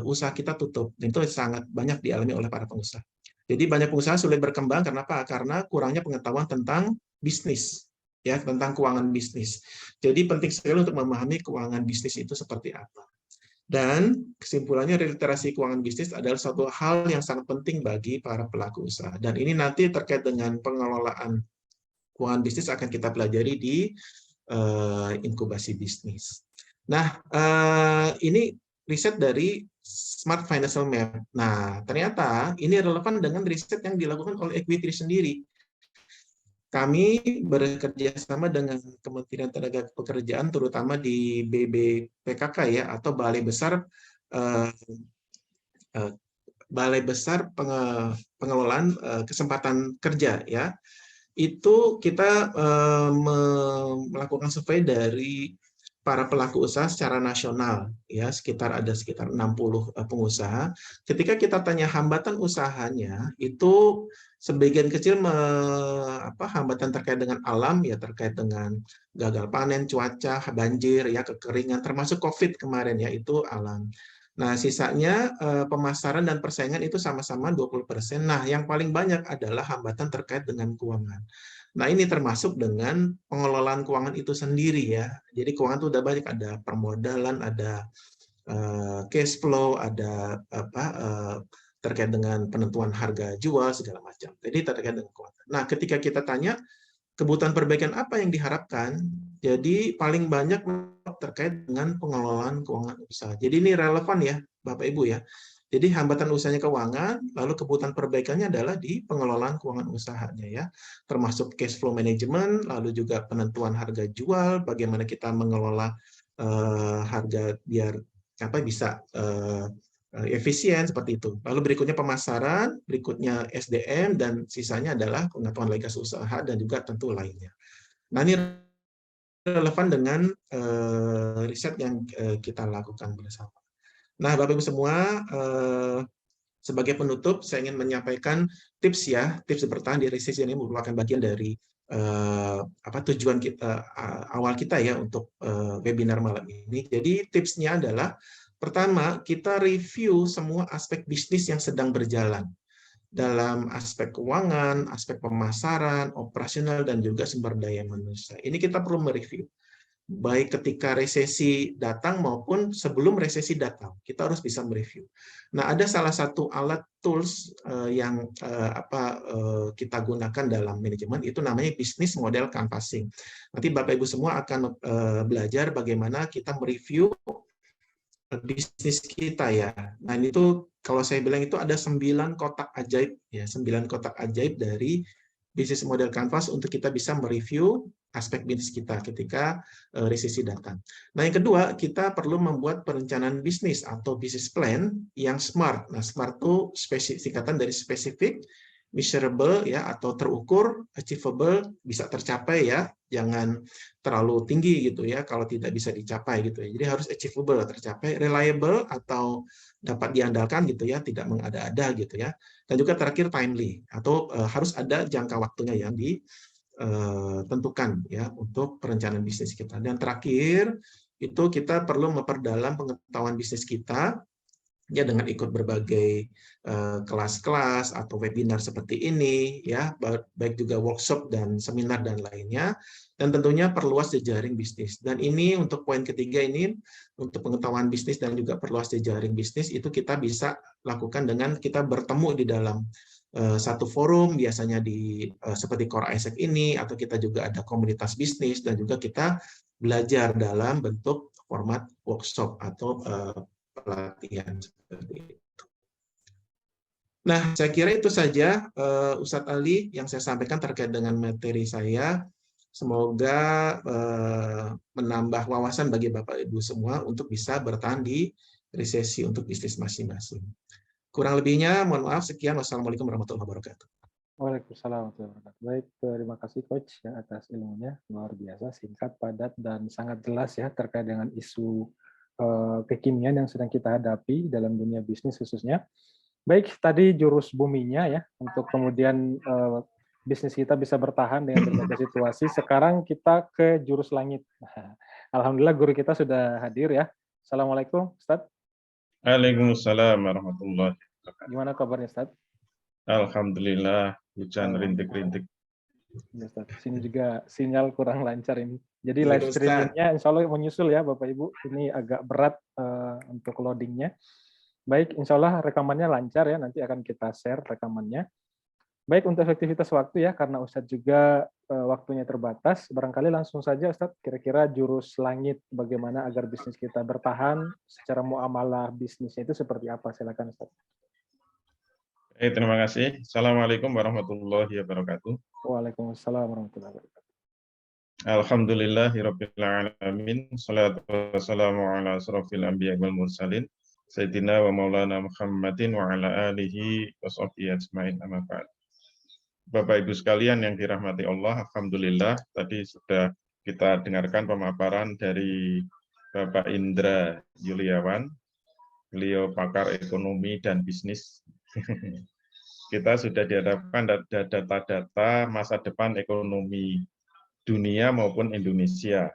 usaha kita tutup. Dan itu sangat banyak dialami oleh para pengusaha. Jadi banyak pengusaha sulit berkembang karena apa? Karena kurangnya pengetahuan tentang bisnis, ya, tentang keuangan bisnis. Jadi penting sekali untuk memahami keuangan bisnis itu seperti apa. Dan kesimpulannya literasi keuangan bisnis adalah satu hal yang sangat penting bagi para pelaku usaha. Dan ini nanti terkait dengan pengelolaan keuangan bisnis akan kita pelajari di inkubasi bisnis. Nah, ini riset dari Smart Financial Map. Nah, ternyata ini relevan dengan riset yang dilakukan oleh Equity sendiri. Kami bekerja sama dengan Kementerian Tenagakerjaan, terutama di BBPKK ya, atau Balai Besar Pengelolaan Kesempatan Kerja ya. Itu kita melakukan survei dari para pelaku usaha secara nasional ya, ada sekitar 60 pengusaha. Ketika kita tanya hambatan usahanya, itu sebagian kecil hambatan terkait dengan alam ya, terkait dengan gagal panen, cuaca, banjir ya, kekeringan, termasuk Covid kemarin ya, itu alam. Nah, sisanya pemasaran dan persaingan itu sama-sama 20%. Nah, yang paling banyak adalah hambatan terkait dengan keuangan. Nah, ini termasuk dengan pengelolaan keuangan itu sendiri ya. Jadi keuangan itu udah banyak, ada permodalan, ada cash flow, ada terkait dengan penentuan harga jual segala macam. Jadi terkait dengan keuangan. Nah, ketika kita tanya kebutuhan perbaikan apa yang diharapkan, jadi paling banyak terkait dengan pengelolaan keuangan usaha. Jadi ini relevan ya, Bapak Ibu ya. Jadi hambatan usahanya keuangan, lalu kebutuhan perbaikannya adalah di pengelolaan keuangan usahanya ya, termasuk cash flow management, lalu juga penentuan harga jual, bagaimana kita mengelola harga biar bisa efisien seperti itu. Lalu berikutnya pemasaran, berikutnya SDM, dan sisanya adalah pengetahuan legalitas usaha dan juga tentu lainnya. Nah, ini relevan dengan riset yang kita lakukan bersama. Nah, Bapak Ibu semua, sebagai penutup saya ingin menyampaikan tips ya, tips bertahan di resesi ini merupakan bagian dari tujuan kita awal kita ya untuk webinar malam ini. Jadi tipsnya adalah pertama, kita review semua aspek bisnis yang sedang berjalan dalam aspek keuangan, aspek pemasaran, operasional, dan juga sumber daya manusia. Ini kita perlu mereview. Baik ketika resesi datang maupun sebelum resesi datang, kita harus bisa mereview. Nah, ada salah satu alat tools yang kita gunakan dalam manajemen, itu namanya business model canvassing. Nanti Bapak Ibu semua akan belajar bagaimana kita mereview bisnis kita ya. Nah, itu kalau saya bilang itu ada 9 kotak ajaib ya, 9 kotak ajaib dari bisnis model canvas untuk kita bisa mereview aspek bisnis kita ketika resesi datang. Nah, yang kedua, kita perlu membuat perencanaan bisnis atau business plan yang smart. Nah, smart itu singkatan dari spesifik, measurable ya, atau terukur, achievable, bisa tercapai ya, jangan terlalu tinggi gitu ya kalau tidak bisa dicapai gitu ya. Jadi harus achievable, tercapai, reliable atau dapat diandalkan gitu ya, tidak mengada-ada gitu ya. Dan juga terakhir timely, atau harus ada jangka waktunya yang ditentukan ya untuk perencanaan bisnis kita. Dan terakhir itu kita perlu memperdalam pengetahuan bisnis kita ya dengan ikut berbagai kelas-kelas atau webinar seperti ini ya, baik juga workshop dan seminar dan lainnya, dan tentunya perluas jejaring bisnis. Dan ini untuk poin ketiga ini, untuk pengetahuan bisnis dan juga perluas jejaring bisnis, itu kita bisa lakukan dengan kita bertemu di dalam satu forum, biasanya di seperti Core Isaac ini, atau kita juga ada komunitas bisnis, dan juga kita belajar dalam bentuk format workshop atau pelatihan seperti itu. Nah, saya kira itu saja Ustadz Ali yang saya sampaikan terkait dengan materi saya. Semoga menambah wawasan bagi Bapak Ibu semua untuk bisa bertahan di resesi untuk bisnis masing-masing. Kurang lebihnya, mohon maaf. Sekian. Wassalamualaikum warahmatullahi wabarakatuh. Waalaikumsalam warahmatullahi wabarakatuh. Baik, terima kasih Coach ya atas ilmunya, luar biasa, singkat, padat, dan sangat jelas ya terkait dengan isu kekinian yang sedang kita hadapi dalam dunia bisnis khususnya. Baik, tadi jurus buminya ya, untuk kemudian bisnis kita bisa bertahan dengan berbagai situasi. Sekarang kita ke jurus langit. Alhamdulillah guru kita sudah hadir ya. Assalamualaikum, Ustadz. Waalaikumsalam warahmatullahi wabarakatuh. Gimana kabarnya, Ustaz? Alhamdulillah, hujan Alhamdulillah. rintik-rintik. Ya, Ustaz. Sini juga sinyal kurang lancar ini. Jadi Iya, live Ustaz. streamingnya insya Allah menyusul ya Bapak Ibu. Ini agak berat untuk loadingnya. Baik, insya Allah rekamannya lancar ya. Nanti akan kita share rekamannya. Baik, untuk efektivitas waktu ya, karena Ustadz juga waktunya terbatas, barangkali langsung saja Ustadz, kira-kira jurus langit bagaimana agar bisnis kita bertahan, secara muamalah bisnisnya itu seperti apa? Silakan Ustadz. Terima kasih. Assalamualaikum warahmatullahi wabarakatuh. Waalaikumsalam warahmatullahi wabarakatuh. Alhamdulillahirabbil alamin. Shalatu wassalamu ala asrofil anbiya wal mursalin. Sayyidina wa maulana Muhammadin wa ala alihi wa sahbihi ajmain, amma ba'd. Bapak Ibu sekalian yang dirahmati Allah, alhamdulillah tadi sudah kita dengarkan pemaparan dari Bapak Indra Yuliawan, beliau pakar ekonomi dan bisnis. Kita sudah dihadapkan data-data masa depan ekonomi dunia maupun Indonesia,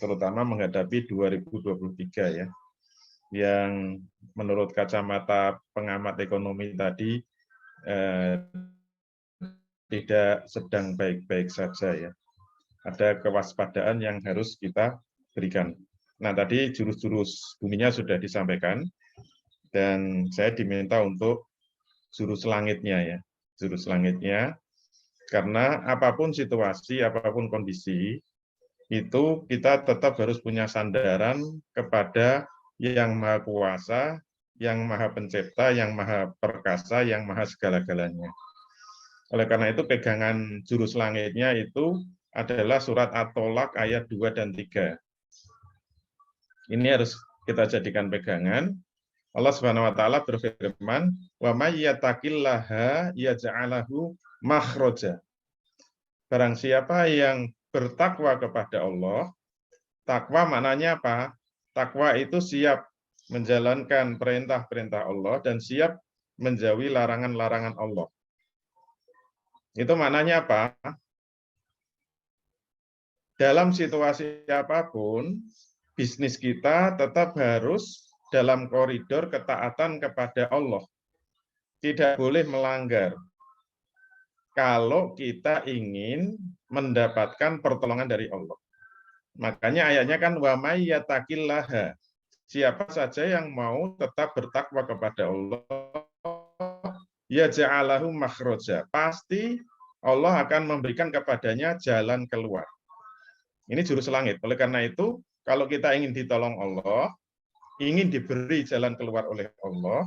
terutama menghadapi 2023 ya, yang menurut kacamata pengamat ekonomi tadi tidak sedang baik-baik saja ya. Ada kewaspadaan yang harus kita berikan. Nah, tadi jurus-jurus buminya sudah disampaikan, dan saya diminta untuk jurus langitnya ya. Jurus langitnya, karena apapun situasi, apapun kondisi, itu kita tetap harus punya sandaran kepada yang Maha Kuasa, yang Maha Pencipta, yang Maha Perkasa, yang Maha segala-galanya. Oleh karena itu pegangan jurus langitnya itu adalah surat At-Tolak ayat 2 dan 3. Ini harus kita jadikan pegangan. Allah Subhanahu wa taala berfirman, "Wa may yattaqillaha yaj'alahu makhraja." Barang siapa yang bertakwa kepada Allah, takwa maknanya apa? Takwa itu siap menjalankan perintah-perintah Allah dan siap menjauhi larangan-larangan Allah. Itu maknanya apa? Dalam situasi apapun, bisnis kita tetap harus dalam koridor ketaatan kepada Allah. Tidak boleh melanggar. Kalau kita ingin mendapatkan pertolongan dari Allah. Makanya ayatnya kan wa may yattaqillaha. Siapa saja yang mau tetap bertakwa kepada Allah, ya ja'alahu makhraja. Pasti Allah akan memberikan kepadanya jalan keluar. Ini jurus langit. Oleh karena itu, kalau kita ingin ditolong Allah, ingin diberi jalan keluar oleh Allah,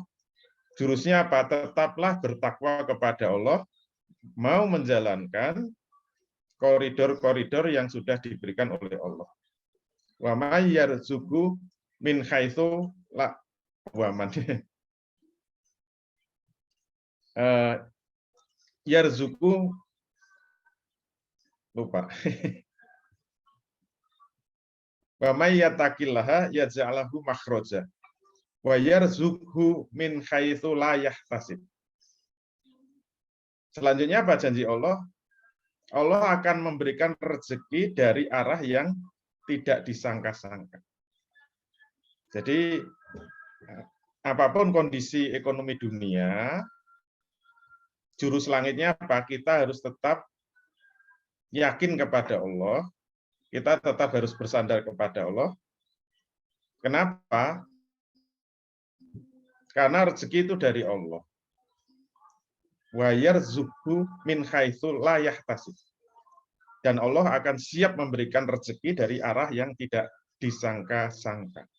jurusnya apa? Tetaplah bertakwa kepada Allah, mau menjalankan koridor-koridor yang sudah diberikan oleh Allah. Wa may yarzuqu min haitsu la wa man yarzuqu lupa. Wa may yattaqillaha yaj'alahu makhraja wa yarzuqhu min haitsu la yahtasib. Selanjutnya apa janji Allah? Allah akan memberikan rezeki dari arah yang tidak disangka-sangka. Jadi apapun kondisi ekonomi dunia, jurus langitnya apa? Kita harus tetap yakin kepada Allah, kita tetap harus bersandar kepada Allah. Kenapa? Karena rezeki itu dari Allah. Wa yarzuqhu min haitsu la yahtasib. Dan Allah akan siap memberikan rezeki dari arah yang tidak disangka-sangka.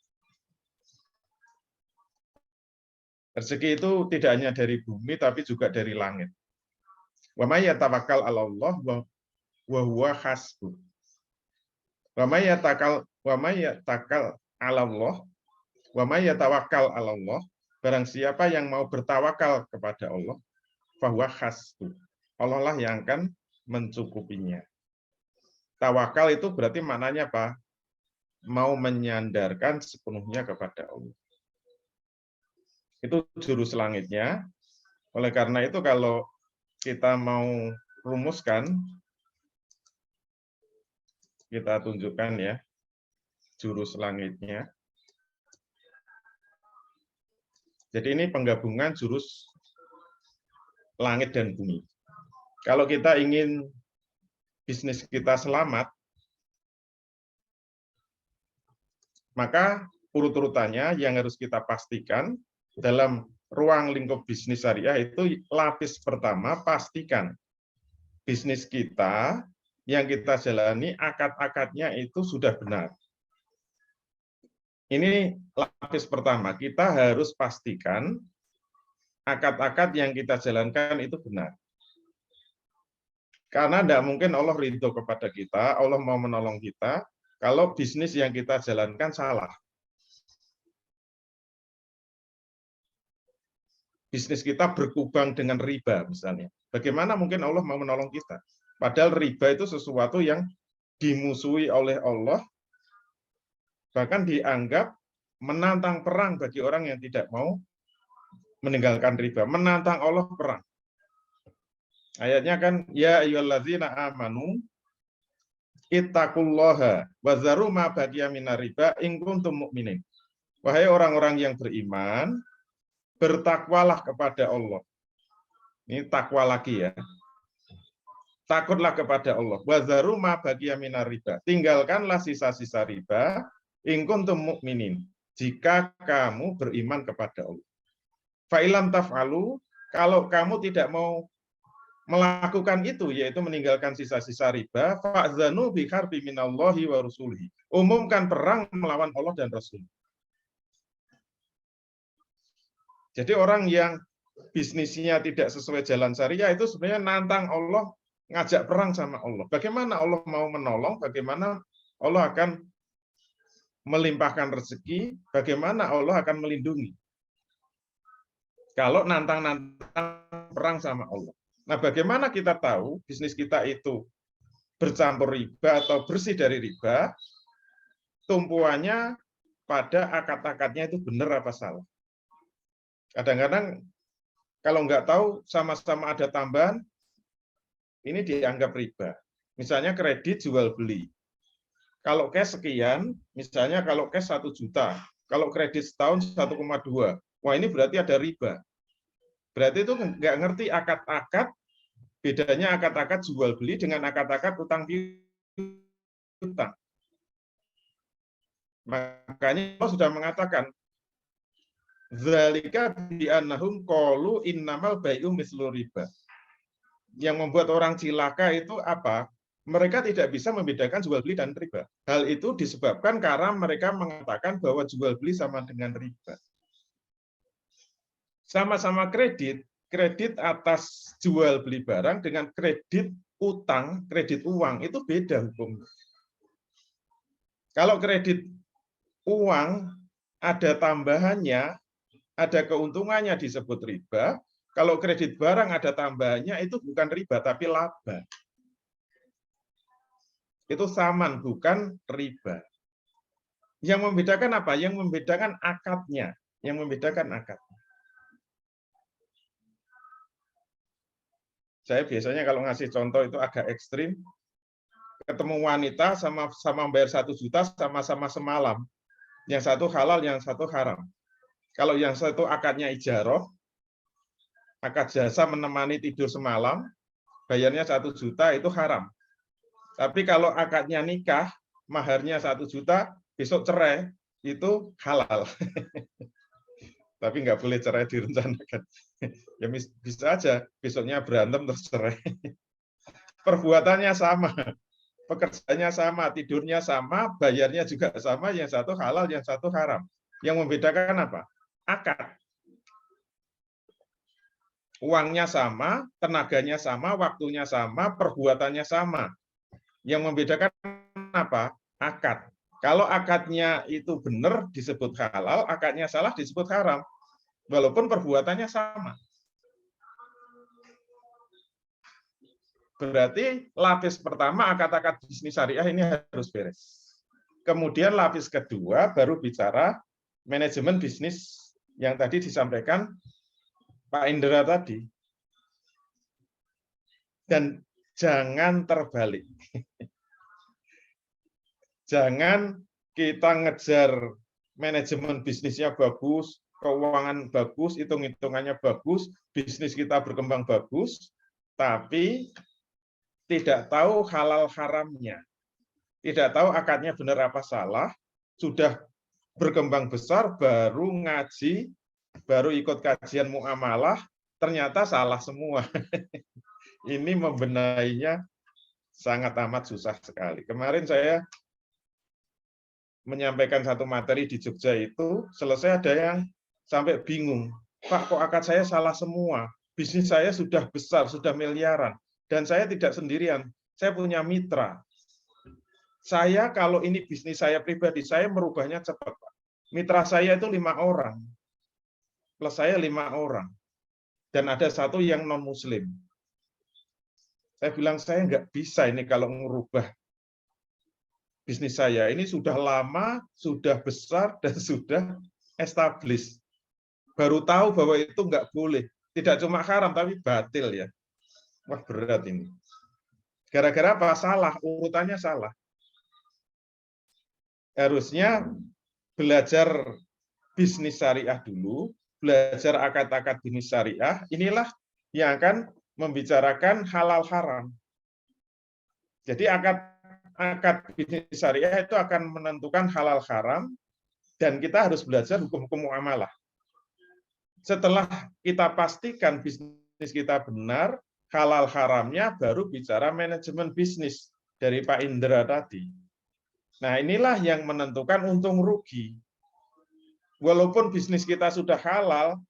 Rezeki itu tidak hanya dari bumi, tapi juga dari langit. Wa may yatawakkal 'ala Allah wa huwa hasbuh. Wa may yatawakkal 'ala Allah, wa may yatawakkal 'ala Allah, barang siapa yang mau bertawakal kepada Allah, fahuwa hasbuh. Allah lah yang akan mencukupinya. Tawakal itu berarti maknanya apa? Mau menyandarkan sepenuhnya kepada Allah. Itu jurus langitnya. Oleh karena itu kalau kita mau rumuskan, kita tunjukkan ya jurus langitnya. Jadi ini penggabungan jurus langit dan bumi. Kalau kita ingin bisnis kita selamat, maka urut-urutannya yang harus kita pastikan dalam ruang lingkup bisnis syariah itu lapis pertama, pastikan bisnis kita yang kita jalani akad-akadnya itu sudah benar. Ini lapis pertama, kita harus pastikan akad-akad yang kita jalankan itu benar. Karena tidak mungkin Allah ridho kepada kita, Allah mau menolong kita, kalau bisnis yang kita jalankan salah. Bisnis kita berkubang dengan riba misalnya. Bagaimana mungkin Allah mau menolong kita? Padahal riba itu sesuatu yang dimusuhi oleh Allah, bahkan dianggap menantang perang bagi orang yang tidak mau meninggalkan riba. Menantang Allah perang. Ayatnya kan, ya ayyuhallazina amanu ittaqullaha wa zaru ma baqiya minar riba in kuntum mu'minin. Wahai orang-orang yang beriman, bertakwalah kepada Allah. Ini takwa lagi ya. Takutlah kepada Allah. Wa zaru ma baqiya minar riba. Tinggalkanlah sisa-sisa riba in kuntum mu'minin. Jika kamu beriman kepada Allah. Fa ilam taf'alu, kalau kamu tidak mau melakukan itu, yaitu meninggalkan sisa-sisa riba, fa'zanu bi harbi minallahi wa rasulihi. Umumkan perang melawan Allah dan Rasul. Jadi orang yang bisnisnya tidak sesuai jalan syariah itu sebenarnya nantang Allah, ngajak perang sama Allah. Bagaimana Allah mau menolong, bagaimana Allah akan melimpahkan rezeki, bagaimana Allah akan melindungi. Kalau nantang-nantang perang sama Allah. Nah, bagaimana kita tahu bisnis kita itu bercampur riba atau bersih dari riba? Tumpuannya pada akad-akadnya itu benar apa salah. Kadang-kadang kalau nggak tahu sama-sama ada tambahan, ini dianggap riba. Misalnya kredit jual beli. Kalau cash sekian, misalnya kalau cash 1 juta, kalau kredit setahun 1,2. Wah, ini berarti ada riba. Berarti itu nggak ngerti akad-akad, bedanya akad-akad jual beli dengan akad-akad utang piutang. Makanya Allah sudah mengatakan, zalika bi annahum qalu innamal bai'u mislu riba. Yang membuat orang cilaka itu apa? Mereka tidak bisa membedakan jual beli dan riba. Hal itu disebabkan karena mereka mengatakan bahwa jual beli sama dengan riba. Sama-sama kredit, kredit atas jual beli barang dengan kredit utang, kredit uang, itu beda hukumnya. Kalau kredit uang ada tambahannya, ada keuntungannya disebut riba. Kalau kredit barang ada tambahannya, itu bukan riba, tapi laba. Itu saman, bukan riba. Yang membedakan apa? Yang membedakan akadnya. Yang membedakan akadnya. Saya biasanya kalau ngasih contoh itu agak ekstrim. Ketemu wanita sama bayar 1 juta sama-sama semalam. Yang satu halal, yang satu haram. Kalau yang satu akadnya ijaroh, akad jasa menemani tidur semalam, bayarnya 1 juta itu haram. Tapi kalau akadnya nikah, maharnya 1 juta, besok cerai, itu halal. Tapi nggak boleh cerai direncanakan. Ya bisa aja, besoknya berantem terus cerai. Perbuatannya sama, pekerjaannya sama, tidurnya sama, bayarnya juga sama, yang satu halal, yang satu haram. Yang membedakan apa? Akad. Uangnya sama, tenaganya sama, waktunya sama, perbuatannya sama. Yang membedakan apa? Akad. Kalau akadnya itu benar disebut halal, akadnya salah disebut haram. Walaupun perbuatannya sama. Berarti lapis pertama akad-akad bisnis syariah ini harus beres. Kemudian lapis kedua baru bicara manajemen bisnis yang tadi disampaikan Pak Indra tadi. Dan jangan terbalik. Jangan kita ngejar manajemen bisnisnya bagus, keuangan bagus, hitung-hitungannya bagus, bisnis kita berkembang bagus, tapi tidak tahu halal haramnya, tidak tahu akadnya benar apa salah, sudah berkembang besar, baru ngaji, baru ikut kajian muamalah, ternyata salah semua. Ini membenahinya sangat amat susah sekali. Kemarin saya menyampaikan satu materi di Jogja itu, selesai ada yang sampai bingung. Pak, kok akad saya salah semua? Bisnis saya sudah besar, sudah miliaran. Dan saya tidak sendirian, saya punya mitra. Saya kalau ini bisnis saya pribadi, saya merubahnya cepat, Pak. Mitra saya itu 5 orang. Plus saya 5 orang. Dan ada satu yang non-muslim. Saya bilang, saya nggak bisa ini kalau merubah bisnis saya. Ini sudah lama, sudah besar, dan sudah established. Baru tahu bahwa itu nggak boleh. Tidak cuma haram, tapi batil ya. Wah, berat ini. Gara-gara apa? Salah, urutannya salah. Harusnya belajar bisnis syariah dulu, belajar akad-akad bisnis syariah, inilah yang akan membicarakan halal haram. Jadi akad bisnis syariah itu akan menentukan halal haram, dan kita harus belajar hukum-hukum muamalah. Setelah kita pastikan bisnis kita benar, halal haramnya, baru bicara manajemen bisnis dari Pak Indra tadi. Nah, inilah yang menentukan untung rugi. Walaupun bisnis kita sudah halal,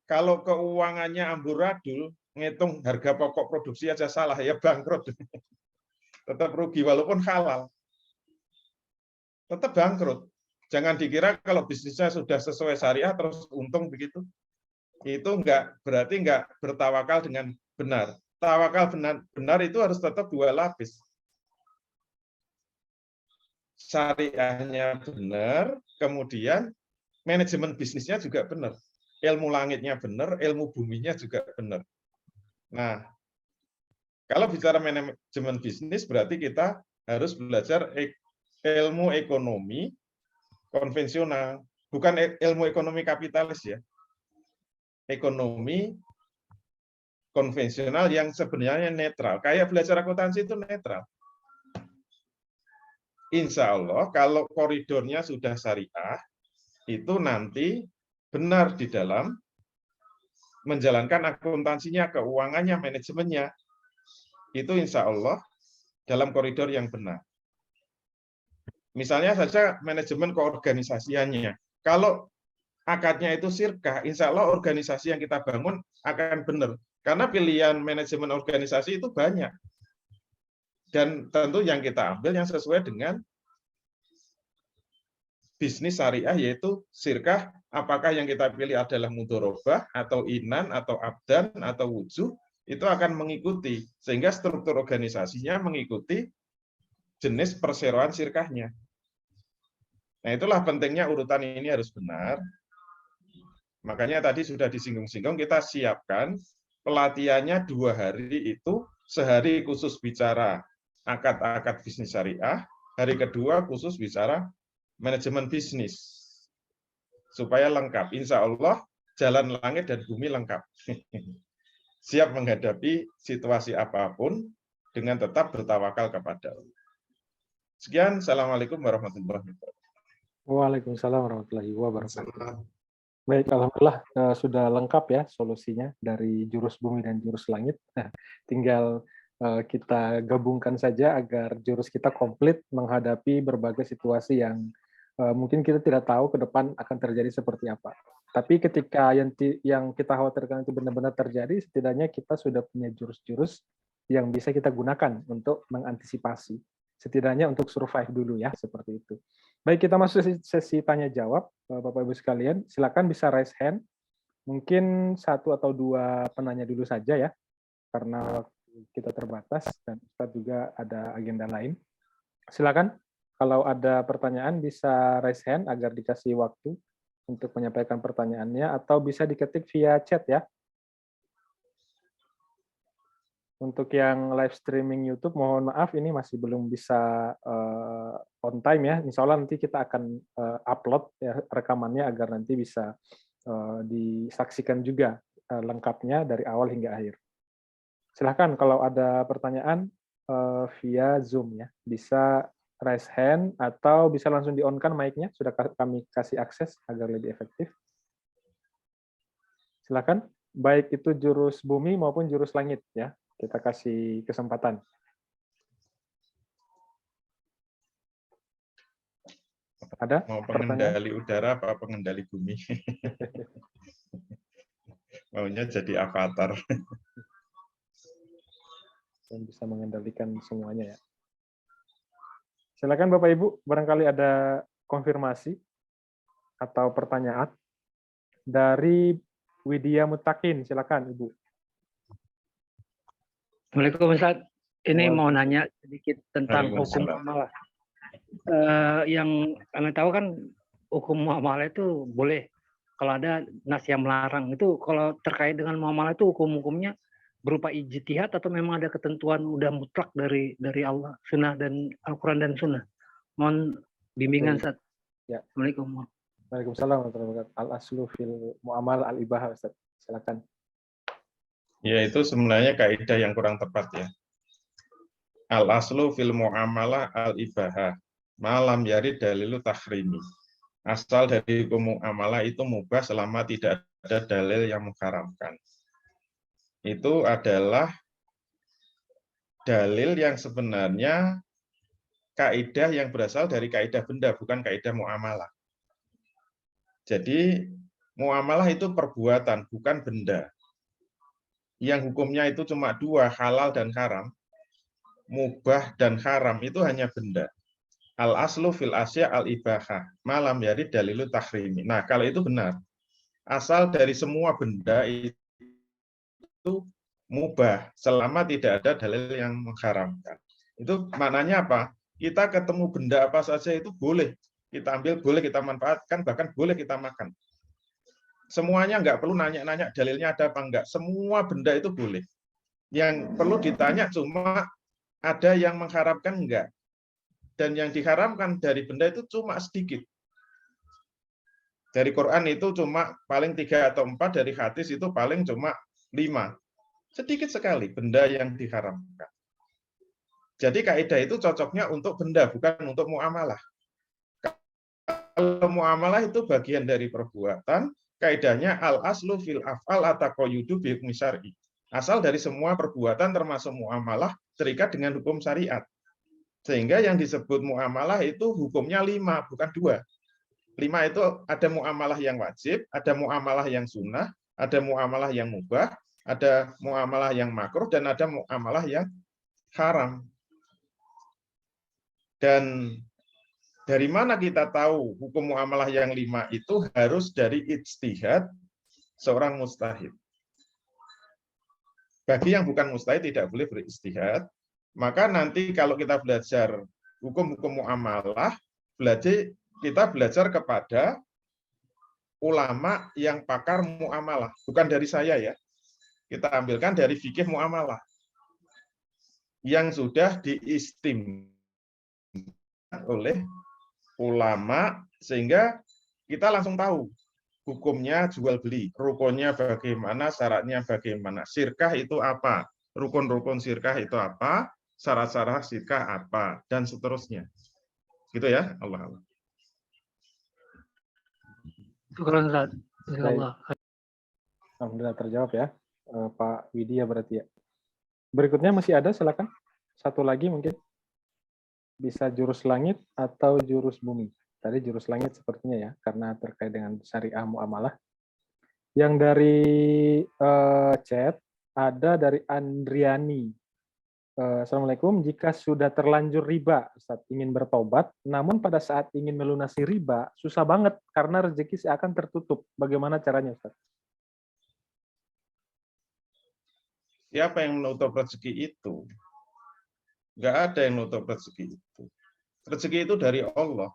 kalau keuangannya amburadul, ngitung harga pokok produksi aja salah, ya bangkrut. Tetap rugi walaupun halal. Tetap bangkrut. Jangan dikira kalau bisnisnya sudah sesuai syariah terus untung begitu. Itu berarti enggak bertawakal dengan benar. Tawakal benar itu harus tetap 2 lapis. Syariahnya benar, kemudian manajemen bisnisnya juga benar. Ilmu langitnya benar, ilmu buminya juga benar. Nah, kalau bicara manajemen bisnis berarti kita harus belajar ilmu ekonomi konvensional, bukan ilmu ekonomi kapitalis ya. Ekonomi konvensional yang sebenarnya netral. Kayak belajar akuntansi itu netral. Insya Allah kalau koridornya sudah syariah, itu nanti benar di dalam menjalankan akuntansinya, keuangannya, manajemennya. Itu insya Allah dalam koridor yang benar. Misalnya saja manajemen keorganisasiannya. Kalau akadnya itu syirkah, insya Allah organisasi yang kita bangun akan benar. Karena pilihan manajemen organisasi itu banyak. Dan tentu yang kita ambil yang sesuai dengan bisnis syariah, yaitu syirkah, apakah yang kita pilih adalah mudharabah, atau inan, atau abdan, atau wujuh, itu akan mengikuti. Sehingga struktur organisasinya mengikuti jenis perseroan syirkahnya. Nah, itulah pentingnya urutan ini harus benar. Makanya tadi sudah disinggung-singgung, kita siapkan pelatihannya 2 hari itu, sehari khusus bicara akad-akad bisnis syariah, hari kedua khusus bicara manajemen bisnis. Supaya lengkap. Insya Allah jalan langit dan bumi lengkap. Siap menghadapi situasi apapun dengan tetap bertawakal kepada Allah. Sekian, Assalamualaikum warahmatullahi wabarakatuh. Waalaikumsalam warahmatullahi wabarakatuh. Baik, alhamdulillah sudah lengkap ya solusinya dari jurus bumi dan jurus langit. Nah, tinggal kita gabungkan saja agar jurus kita komplit menghadapi berbagai situasi yang mungkin kita tidak tahu ke depan akan terjadi seperti apa. Tapi ketika yang kita khawatirkan itu benar-benar terjadi, setidaknya kita sudah punya jurus-jurus yang bisa kita gunakan untuk mengantisipasi. Setidaknya untuk survive dulu ya, seperti itu. Baik, kita masuk sesi tanya jawab, Bapak Ibu sekalian. Silakan bisa raise hand. Mungkin 1 atau 2 penanya dulu saja ya, karena kita terbatas dan Ustadz juga ada agenda lain. Silakan, kalau ada pertanyaan bisa raise hand agar dikasih waktu untuk menyampaikan pertanyaannya, atau bisa diketik via chat ya. Untuk yang live streaming YouTube, mohon maaf ini masih belum bisa on time ya. Insya Allah nanti kita akan upload ya, rekamannya agar nanti bisa disaksikan juga lengkapnya dari awal hingga akhir. Silahkan kalau ada pertanyaan via Zoom ya, bisa raise hand atau bisa langsung di-on-kan mic-nya, sudah kami kasih akses agar lebih efektif. Silakan, baik itu jurus bumi maupun jurus langit ya. Kita kasih kesempatan. Ada Mau pertanyaan? pengendali udara apa pengendali bumi? Maunya jadi avatar. Yang bisa mengendalikan semuanya ya. Silakan Bapak Ibu, barangkali ada konfirmasi atau pertanyaan dari Widya Mutakin. Silakan Ibu. Assalamualaikum Ustaz. Ini mau nanya sedikit tentang hukum Waalaikumsalam. muamalah. Yang kami tahu kan hukum muamalah itu boleh kalau ada nas yang melarang. Itu kalau terkait dengan muamalah itu hukum-hukumnya berupa ijtihad atau memang ada ketentuan udah mutlak dari Allah, sunnah dan Al-Quran dan sunnah. Mohon bimbingan Ustaz. Ya. Assalamualaikum. Waalaikumsalam warahmatullahi wabarakatuh. Al-aslu fil mu'amal al-ibahah, Ustaz. Silakan. Ya, itu sebenarnya kaidah yang kurang tepat ya. Al-aslu fil mu'amalah al-ibahah. Malam yari dalilu tahrimi. Asal dari hukum mu'amalah itu mubah selama tidak ada dalil yang mengharamkan. Itu adalah dalil yang sebenarnya kaidah yang berasal dari kaidah benda, bukan kaidah mu'amalah. Jadi mu'amalah itu perbuatan, bukan benda. Yang hukumnya itu cuma dua, halal dan haram, mubah dan haram, itu hanya benda. Al-aslu fil asya al-ibahah, malam yari dalilu tahrimi. Nah, kalau itu benar, asal dari semua benda itu mubah, selama tidak ada dalil yang mengharamkan. Itu maknanya apa? Kita ketemu benda apa saja itu boleh kita ambil, boleh kita manfaatkan, bahkan boleh kita makan. Semuanya nggak perlu nanya-nanya dalilnya ada apa enggak. Semua benda itu boleh. Yang perlu ditanya cuma ada yang mengharapkan enggak. Dan yang diharamkan dari benda itu cuma sedikit. Dari Quran itu cuma paling 3 atau 4, dari hadis itu paling cuma 5. Sedikit sekali benda yang diharamkan. Jadi kaidah itu cocoknya untuk benda, bukan untuk muamalah. Kalau muamalah itu bagian dari perbuatan, kaidahnya al-aslu fil af'al at-taqayyudu bi hukmi syar'i. Asal dari semua perbuatan termasuk muamalah terikat dengan hukum syariat. Sehingga yang disebut muamalah itu hukumnya 5, bukan 2. 5 itu ada muamalah yang wajib, ada muamalah yang sunnah, ada muamalah yang mubah, ada muamalah yang makruh, dan ada muamalah yang haram. Dan dari mana kita tahu hukum muamalah yang 5 itu harus dari ijtihad seorang mujtahid. Bagi yang bukan mujtahid tidak boleh berijtihad. Maka nanti kalau kita belajar hukum-hukum muamalah, kita belajar kepada ulama yang pakar muamalah. Bukan dari saya ya. Kita ambilkan dari fikih muamalah. Yang sudah diistimbat oleh ulama, sehingga kita langsung tahu hukumnya jual beli, rukunnya bagaimana, syaratnya bagaimana, sirkah itu apa, rukun-rukun sirkah itu apa, syarat-syarat sirkah apa, dan seterusnya. Gitu ya, Allah. Alhamdulillah terjawab ya, Pak Widya berarti ya. Berikutnya masih ada, silakan. Satu lagi mungkin. Bisa jurus langit atau jurus bumi. Tadi jurus langit sepertinya ya, karena terkait dengan syariah muamalah. Yang dari chat, ada dari Andriani. Assalamualaikum, jika sudah terlanjur riba, Ustaz, ingin bertobat, namun pada saat ingin melunasi riba, susah banget karena rezeki seakan tertutup. Bagaimana caranya, Ustaz? Siapa yang menutup rezeki itu? Nggak ada yang menutup rezeki itu. Rezeki itu dari Allah.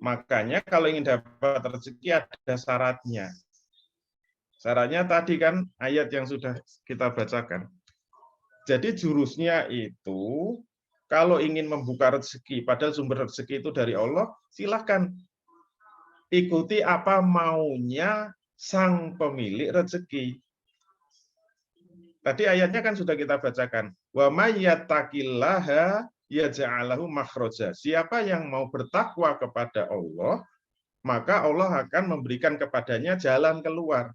Makanya kalau ingin dapat rezeki ada syaratnya. Caranya tadi kan ayat yang sudah kita bacakan. Jadi jurusnya itu kalau ingin membuka rezeki, padahal sumber rezeki itu dari Allah, silahkan ikuti apa maunya sang pemilik rezeki. Tadi ayatnya kan sudah kita bacakan. Wa may yattaqillaha yaj'alahu makhraja. Siapa yang mau bertakwa kepada Allah, maka Allah akan memberikan kepadanya jalan keluar.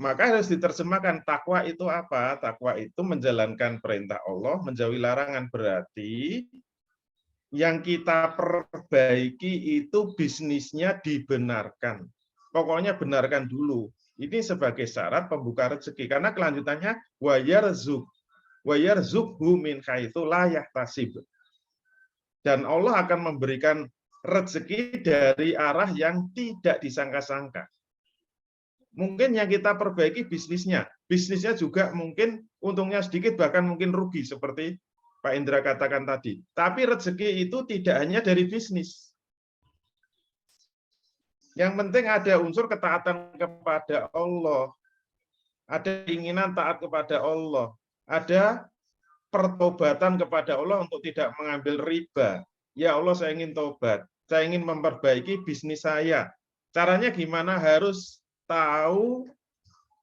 Maka harus diterjemahkan, takwa itu apa? Takwa itu menjalankan perintah Allah, menjauhi larangan. Berarti yang kita perbaiki itu bisnisnya dibenarkan. Pokoknya benarkan dulu. Ini sebagai syarat pembuka rezeki. Karena kelanjutannya wa yarzukhu min haitsu la yahtasib. Dan Allah akan memberikan rezeki dari arah yang tidak disangka-sangka. Mungkin yang kita perbaiki bisnisnya. Bisnisnya juga mungkin untungnya sedikit, bahkan mungkin rugi seperti Pak Indra katakan tadi. Tapi rezeki itu tidak hanya dari bisnis. Yang penting ada unsur ketaatan kepada Allah. Ada keinginan taat kepada Allah. Ada pertobatan kepada Allah untuk tidak mengambil riba. Ya Allah, saya ingin tobat. Saya ingin memperbaiki bisnis saya. Caranya gimana? Harus tahu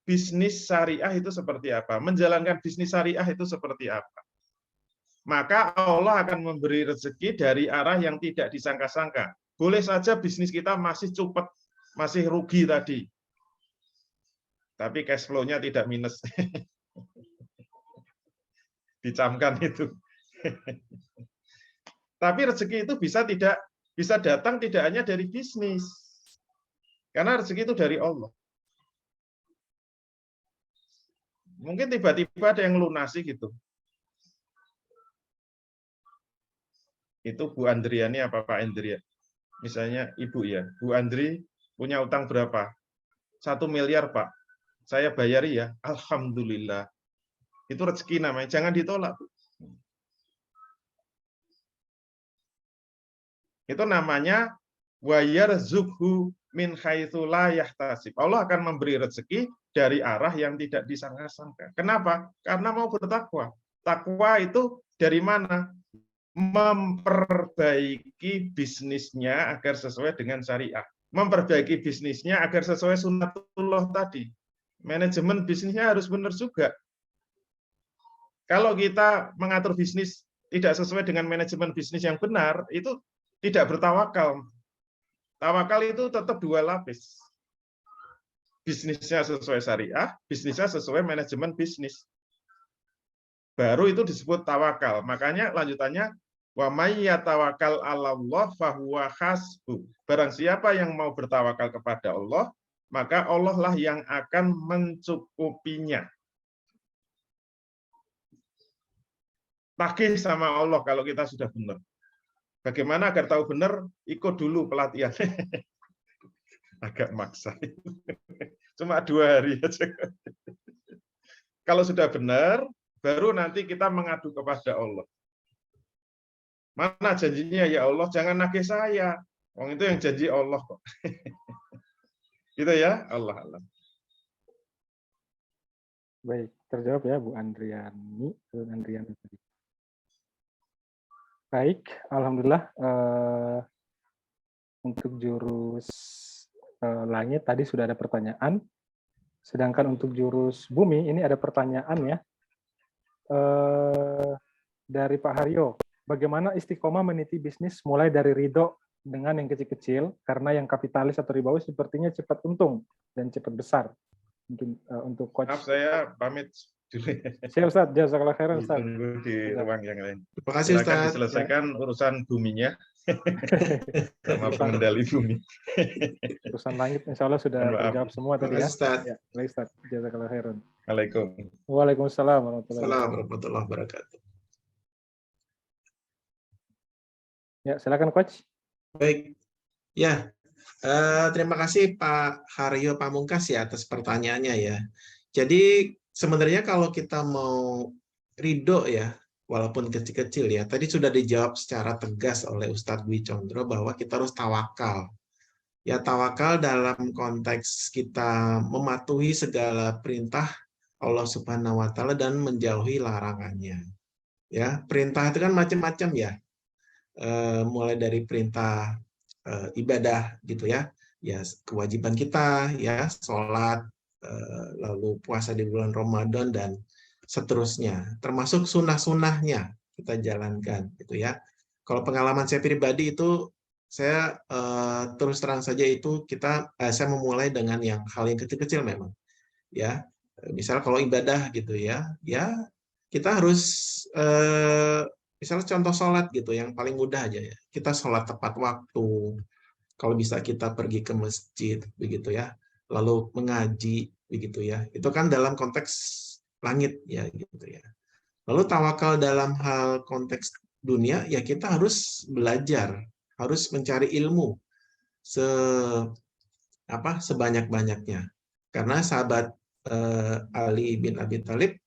bisnis syariah itu seperti apa. Menjalankan bisnis syariah itu seperti apa. Maka Allah akan memberi rezeki dari arah yang tidak disangka-sangka. Boleh saja bisnis kita masih cupet, masih rugi tadi. Tapi cash flow-nya tidak minus. Dicamkan itu. Tapi rezeki itu bisa datang tidak hanya dari bisnis. Karena rezeki itu dari Allah. Mungkin tiba-tiba ada yang lunasi gitu. Itu Bu Andriani apa Pak Andria? Misalnya Ibu ya, Bu Andri punya utang berapa? 1 miliar Pak. Saya bayari ya, alhamdulillah. Itu rezeki namanya, jangan ditolak. Bu. Itu namanya wa yarzukhu min haitsu la yahtasib. Allah akan memberi rezeki dari arah yang tidak disangka-sangka. Kenapa? Karena mau bertakwa. Takwa itu dari mana? Memperbaiki bisnisnya agar sesuai dengan syariah. Memperbaiki bisnisnya agar sesuai sunnatullah tadi. Manajemen bisnisnya harus benar juga. Kalau kita mengatur bisnis tidak sesuai dengan manajemen bisnis yang benar, itu tidak bertawakal. Tawakal itu tetap 2 lapis. Bisnisnya sesuai syariah, bisnisnya sesuai manajemen bisnis. Baru itu disebut tawakal. Makanya lanjutannya, wa may yatawakkal 'alallah fahuwa hasbuh. Barang siapa yang mau bertawakal kepada Allah, maka Allah lah yang akan mencukupinya. Tagih sama Allah kalau kita sudah benar. Bagaimana agar tahu benar? Ikut dulu pelatihan. Agak maksa. Cuma 2 hari aja. Kalau sudah benar, baru nanti kita mengadu kepada Allah. Mana janjinya ya Allah? Jangan nagih saya. Wong itu yang janji Allah kok. Gitu ya, Allah. Baik, terjawab ya Bu Andriani. Baik, alhamdulillah. Untuk jurus langit tadi sudah ada pertanyaan. Sedangkan untuk jurus bumi ini ada pertanyaan ya. Dari Pak Haryo. Bagaimana istiqomah meniti bisnis mulai dari ridho dengan yang kecil-kecil, karena yang kapitalis atau ribawi sepertinya cepat untung dan cepat besar. Mungkin untuk coach. Maaf, saya pamit dulu. Siap Ustaz, jazakallah khairan Ustaz. Ditunggu di ruang yang lain. Terima kasih Silakan Ustaz. diselesaikan urusan buminya sama pengendali bumi. Urusan langit insya Allah sudah terjawab semua tadi ya. Ustaz. Ya, baik Ustaz, jazakallah khairan. Waalaikumsalam. Waalaikumsalam warahmatullahi wabarakatuh. Ya, silakan coach. Baik. Ya, terima kasih Pak Haryo Pamungkas ya atas pertanyaannya ya. Jadi sebenarnya kalau kita mau ridho ya, walaupun kecil-kecil ya, tadi sudah dijawab secara tegas oleh Ustadz Dwi Condro bahwa kita harus tawakal. Ya, tawakal dalam konteks kita mematuhi segala perintah Allah Subhanahu wa taala dan menjauhi larangannya. Ya, perintah itu kan macam-macam ya. Mulai dari perintah ibadah gitu ya. Ya, kewajiban kita ya, sholat, lalu puasa di bulan Ramadan dan seterusnya. Termasuk sunnah-sunnahnya kita jalankan gitu ya. Kalau pengalaman saya pribadi itu saya terus terang saja itu saya memulai dengan hal yang kecil-kecil memang ya, misal kalau ibadah gitu ya kita harus misalnya contoh sholat gitu yang paling mudah aja ya, kita sholat tepat waktu, kalau bisa kita pergi ke masjid begitu ya, lalu mengaji begitu ya, itu kan dalam konteks langit ya gitu ya. Lalu tawakal dalam hal konteks dunia, ya kita harus belajar, harus mencari ilmu sebanyak-banyaknya. Karena sahabat Ali bin Abi Thalib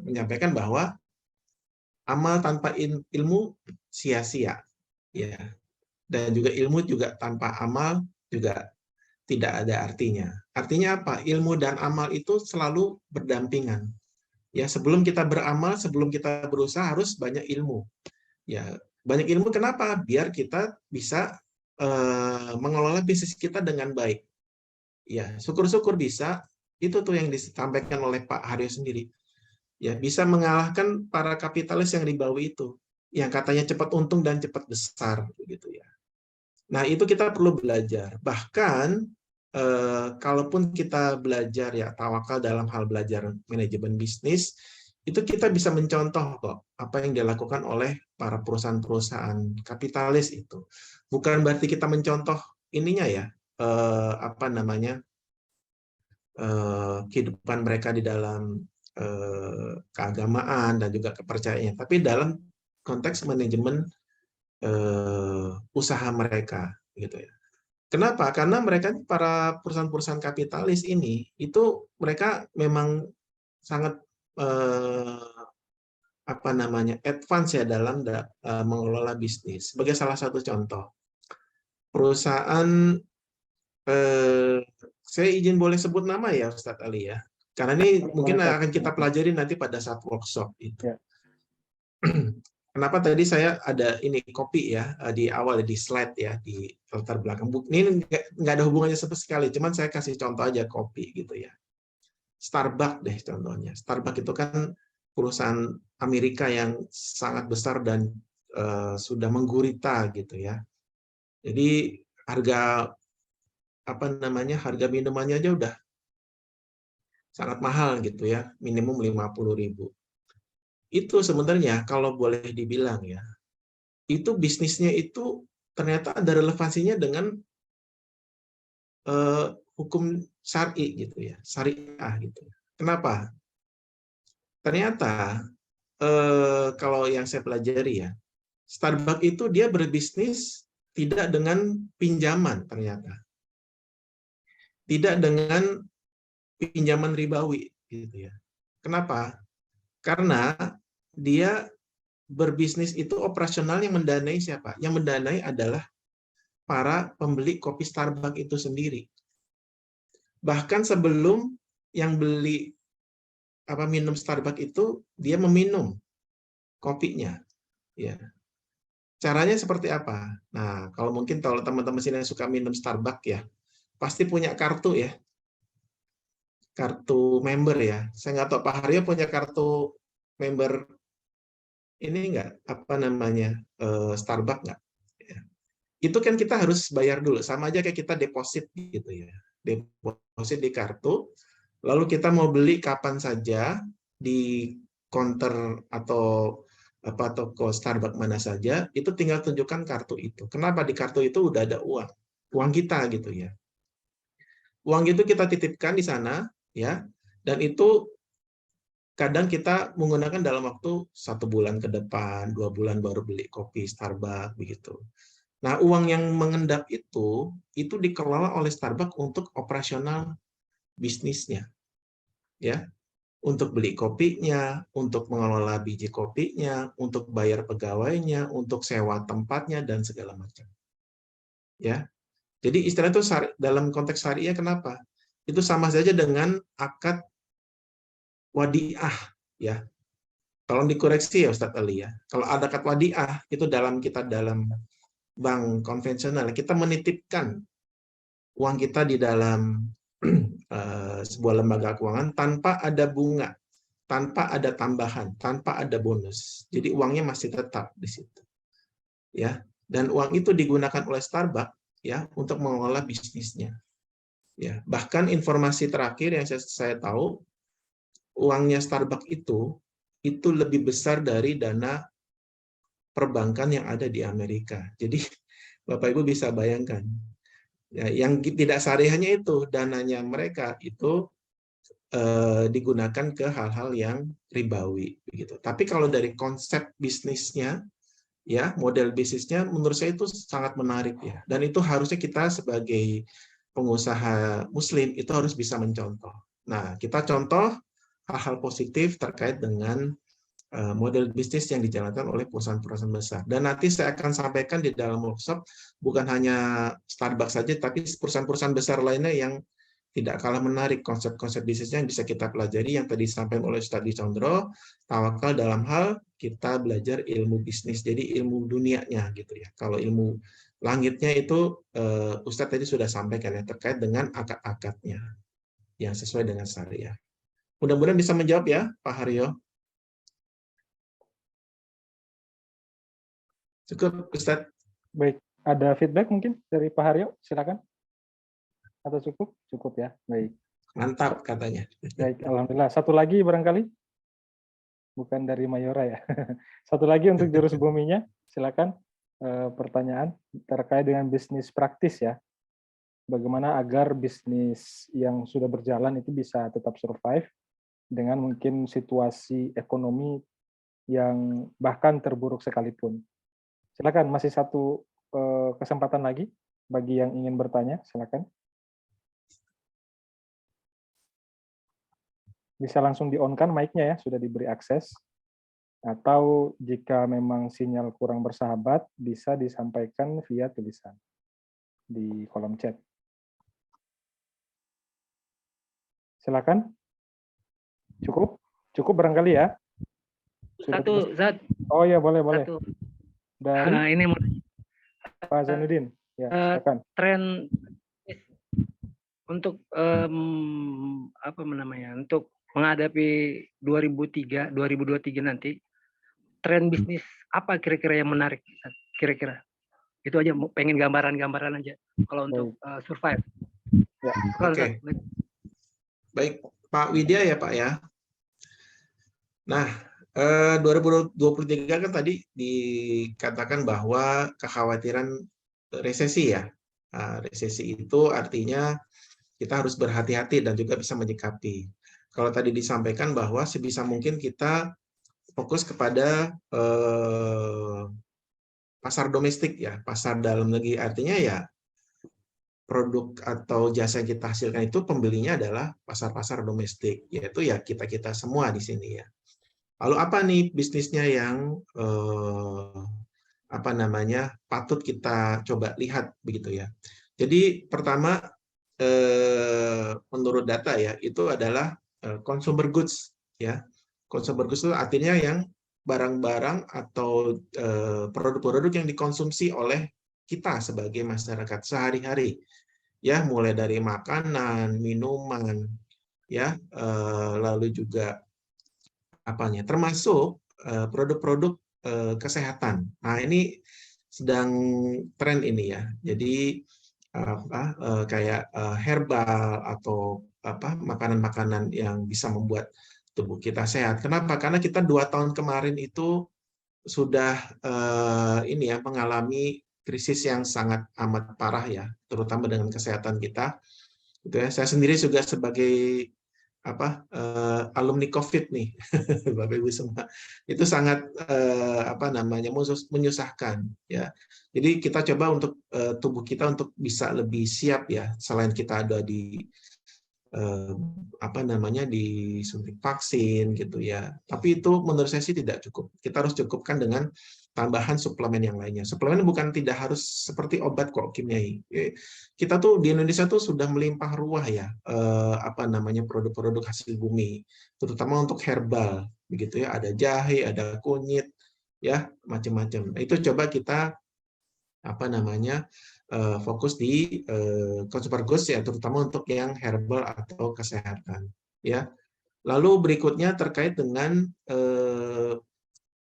menyampaikan bahwa amal tanpa ilmu sia-sia, ya. Dan juga ilmu juga tanpa amal juga tidak ada artinya. Artinya apa? Ilmu dan amal itu selalu berdampingan. Ya, sebelum kita beramal, sebelum kita berusaha harus banyak ilmu. Ya, banyak ilmu kenapa? Biar kita bisa mengelola bisnis kita dengan baik. Ya, syukur-syukur bisa. Itu tuh yang disampaikan oleh Pak Haryo sendiri. Ya, bisa mengalahkan para kapitalis yang di bawah itu, yang katanya cepat untung dan cepat besar, gitu ya. Nah, itu kita perlu belajar. Bahkan kalaupun kita belajar ya tawakal dalam hal belajar manajemen bisnis, itu kita bisa mencontoh kok apa yang dilakukan oleh para perusahaan-perusahaan kapitalis itu. Bukan berarti kita mencontoh ininya ya, kehidupan mereka di dalam keagamaan dan juga kepercayaannya, tapi dalam konteks manajemen usaha mereka, gitu ya. Kenapa? Karena mereka para perusahaan-perusahahan kapitalis ini itu mereka memang sangat advance ya dalam mengelola bisnis. Sebagai salah satu contoh, perusahaan saya izin boleh sebut nama ya Ustadz Ali ya, karena ini mungkin akan kita pelajari nanti pada saat workshop itu. Kenapa tadi saya ada ini kopi ya di awal di slide ya di latar belakang. Ini nggak ada hubungannya sama sekali, cuman saya kasih contoh aja kopi gitu ya. Starbucks deh contohnya. Starbucks itu kan perusahaan Amerika yang sangat besar dan sudah menggurita gitu ya. Jadi harga harga minumannya aja udah sangat mahal gitu ya, minimum 50.000. Itu sebenarnya kalau boleh dibilang ya, itu bisnisnya itu ternyata ada relevansinya dengan hukum syar'i gitu ya, syariah gitu. Kenapa? Ternyata kalau yang saya pelajari ya, Starbucks itu dia berbisnis tidak dengan pinjaman ternyata. Tidak dengan pinjaman ribawi gitu ya. Kenapa? Karena dia berbisnis itu operasional yang mendanai siapa? Yang mendanai adalah para pembeli kopi Starbucks itu sendiri. Bahkan sebelum yang beli minum Starbucks itu, dia meminum kopinya. Ya. Caranya seperti apa? Nah, kalau mungkin kalau teman-teman sini yang suka minum Starbucks ya, pasti punya kartu ya. Kartu member ya. Saya nggak tahu Pak Haryo punya kartu member ini nggak? Starbucks nggak? Ya. Itu kan kita harus bayar dulu. Sama aja kayak kita deposit gitu ya. Deposit di kartu, lalu kita mau beli kapan saja di counter atau toko Starbucks mana saja, itu tinggal tunjukkan kartu itu. Kenapa? Di kartu itu udah ada uang kita gitu ya. Uang itu kita titipkan di sana ya, dan itu kadang kita menggunakan dalam waktu 1 bulan ke depan, 2 bulan baru beli kopi Starbucks begitu. Nah, uang yang mengendap itu dikelola oleh Starbucks untuk operasional bisnisnya. Ya. Untuk beli kopinya, untuk mengelola biji kopinya, untuk bayar pegawainya, untuk sewa tempatnya dan segala macam. Ya. Jadi istilah itu dalam konteks syariah kenapa? Itu sama saja dengan akad wadiah, ya. Tolong dikoreksi ya Ustadz Ali ya. Kalau ada akad wadiah itu dalam bank konvensional, kita menitipkan uang kita di dalam sebuah lembaga keuangan tanpa ada bunga, tanpa ada tambahan, tanpa ada bonus. Jadi uangnya masih tetap di situ. Ya. Dan uang itu digunakan oleh Starbucks ya untuk mengelola bisnisnya. Ya, bahkan informasi terakhir yang saya tahu, uangnya Starbucks itu lebih besar dari dana perbankan yang ada di Amerika. Jadi Bapak Ibu bisa bayangkan, ya, yang tidak syariahnya itu dananya mereka itu digunakan ke hal-hal yang ribawi, begitu. Tapi kalau dari konsep bisnisnya, ya model bisnisnya, menurut saya itu sangat menarik ya. Dan itu harusnya kita sebagai pengusaha Muslim itu harus bisa mencontoh. Nah, kita contoh hal-hal positif terkait dengan model bisnis yang dijalankan oleh perusahaan-perusahaan besar. Dan nanti saya akan sampaikan di dalam workshop, bukan hanya Starbucks saja, tapi perusahaan-perusahaan besar lainnya yang tidak kalah menarik konsep-konsep bisnisnya yang bisa kita pelajari, yang tadi disampaikan oleh Ustadz Dwi Condro, tawakal dalam hal kita belajar ilmu bisnis, jadi ilmu dunianya gitu ya. Kalau ilmu langitnya itu Ustadz tadi sudah sampaikan ya, terkait dengan akad-akadnya yang sesuai dengan syariah. Mudah-mudahan bisa menjawab ya Pak Haryo. Cukup, Ustadz. Baik, ada feedback mungkin dari Pak Haryo? Silakan. Atau cukup? Cukup ya. Baik. Mantap katanya. Baik, alhamdulillah. Satu lagi barangkali? Bukan dari Mayora ya. Satu lagi untuk jurus buminya, silakan. Pertanyaan terkait dengan bisnis praktis ya. Bagaimana agar bisnis yang sudah berjalan itu bisa tetap survive dengan mungkin situasi ekonomi yang bahkan terburuk sekalipun. Silakan, masih satu kesempatan lagi bagi yang ingin bertanya, silakan. Bisa langsung di-on-kan mic-nya ya, sudah diberi akses. Atau jika memang sinyal kurang bersahabat, bisa disampaikan via tulisan di kolom chat. Silakan. Cukup? Cukup barangkali ya? Satu, Zat. Oh ya, boleh. Satu. Dari Ini Pak Zainuddin. Ya, silakan. Tren untuk apa namanya? Untuk menghadapi 2023 nanti, tren bisnis apa kira-kira yang menarik? Kira-kira itu aja, pengen gambaran aja kalau untuk survive. Ya. Oke. Baik, Pak Widya ya Pak ya. Nah, 2023 kan tadi dikatakan bahwa kekhawatiran resesi ya. Nah, resesi itu artinya kita harus berhati-hati dan juga bisa menyikapi. Kalau tadi disampaikan bahwa sebisa mungkin kita fokus kepada pasar domestik ya, pasar dalam negeri, artinya ya produk atau jasa yang kita hasilkan itu pembelinya adalah pasar-pasar domestik, yaitu ya kita-kita semua di sini ya. Lalu apa nih bisnisnya yang apa namanya patut kita coba lihat begitu ya. Jadi pertama menurut data ya itu adalah consumer goods ya. Consumer goods itu artinya yang barang-barang atau produk-produk yang dikonsumsi oleh kita sebagai masyarakat sehari-hari. Ya, mulai dari makanan, minuman, ya, lalu juga apanya, termasuk produk-produk kesehatan. Nah, ini sedang tren ini ya. Jadi kayak herbal atau makanan-makanan yang bisa membuat tubuh kita sehat. Kenapa? Karena kita 2 tahun kemarin itu sudah ini ya mengalami krisis yang sangat amat parah ya, terutama dengan kesehatan kita. Gitu ya. Saya sendiri juga sebagai alumni COVID nih, Bapak Ibu semua, itu sangat menyusahkan ya. Jadi kita coba untuk tubuh kita untuk bisa lebih siap ya, selain kita ada di disuntik vaksin gitu ya. Tapi itu menurut saya sih tidak cukup. Kita harus cukupkan dengan tambahan suplemen yang lainnya. Suplemen bukan tidak harus seperti obat kok kimiawi. Kita tuh di Indonesia tuh sudah melimpah ruah ya, produk-produk hasil bumi, terutama untuk herbal, begitu ya. Ada jahe, ada kunyit, ya macam-macam. Nah, itu coba kita fokus di consumer goods ya, terutama untuk yang herbal atau kesehatan, ya. Lalu berikutnya terkait dengan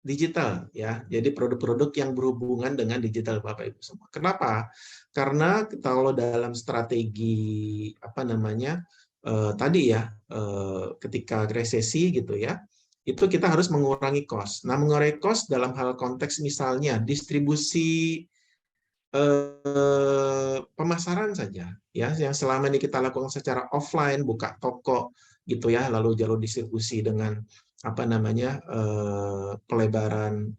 digital, ya. Jadi produk-produk yang berhubungan dengan digital, Bapak Ibu semua. Kenapa? Karena kalau dalam strategi tadi ya, ketika resesi gitu ya, itu kita harus mengurangi cost. Nah, mengurangi cost dalam hal konteks misalnya distribusi pemasaran saja, ya, yang selama ini kita lakukan secara offline, buka toko gitu ya, lalu jalur distribusi dengan pelebaran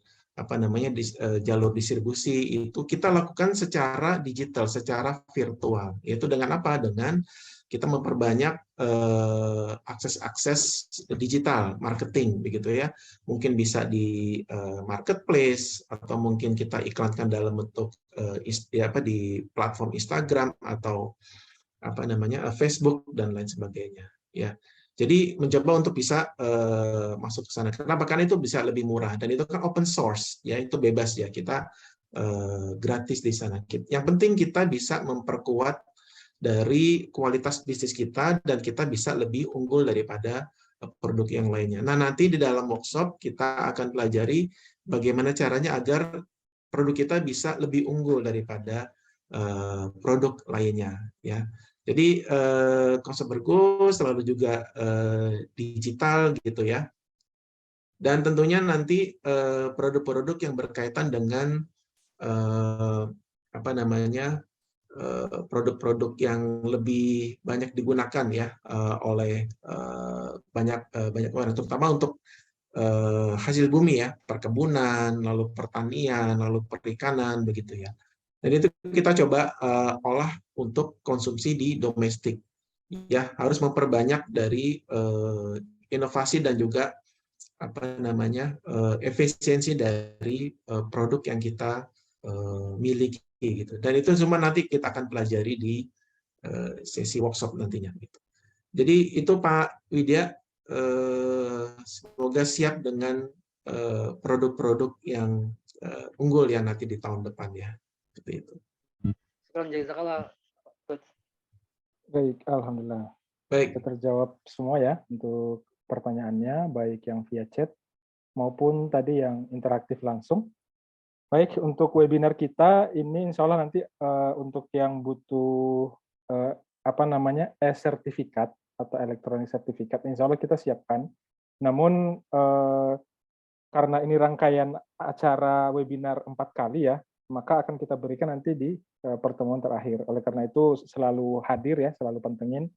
jalur distribusi itu kita lakukan secara digital, secara virtual. Yaitu dengan apa? Dengan kita memperbanyak akses digital marketing, begitu ya. Mungkin bisa di marketplace atau mungkin kita iklankan dalam bentuk di platform Instagram atau Facebook dan lain sebagainya, ya. Jadi mencoba untuk bisa masuk ke sana. Kenapa? Karena itu bisa lebih murah dan itu kan open source, ya, itu bebas ya, kita gratis di sana. Yang penting kita bisa memperkuat dari kualitas bisnis kita dan kita bisa lebih unggul daripada produk yang lainnya. Nah, nanti di dalam workshop kita akan pelajari bagaimana caranya agar produk kita bisa lebih unggul daripada produk lainnya, ya. Jadi consumer goods selalu juga digital gitu ya. Dan tentunya nanti produk-produk yang berkaitan dengan produk-produk yang lebih banyak digunakan ya oleh banyak orang, terutama untuk hasil bumi ya, perkebunan, lalu pertanian, lalu perikanan, begitu ya. Dan itu kita coba olah untuk konsumsi di domestik, ya, harus memperbanyak dari inovasi dan juga efisiensi dari produk yang kita miliki gitu. Dan itu semua nanti kita akan pelajari di sesi workshop nantinya gitu. Jadi itu Pak Widya, semoga siap dengan produk-produk yang unggul ya nanti di tahun depan ya. Seperti itu. Baik, alhamdulillah. Baik. Terjawab semua ya untuk pertanyaannya, baik yang via chat maupun tadi yang interaktif langsung. Baik, untuk webinar kita ini insya Allah nanti untuk yang butuh e-sertifikat atau elektronik sertifikat, insya Allah kita siapkan. Namun karena ini rangkaian acara webinar 4 kali ya, maka akan kita berikan nanti di pertemuan terakhir. Oleh karena itu selalu hadir ya, selalu pantengin.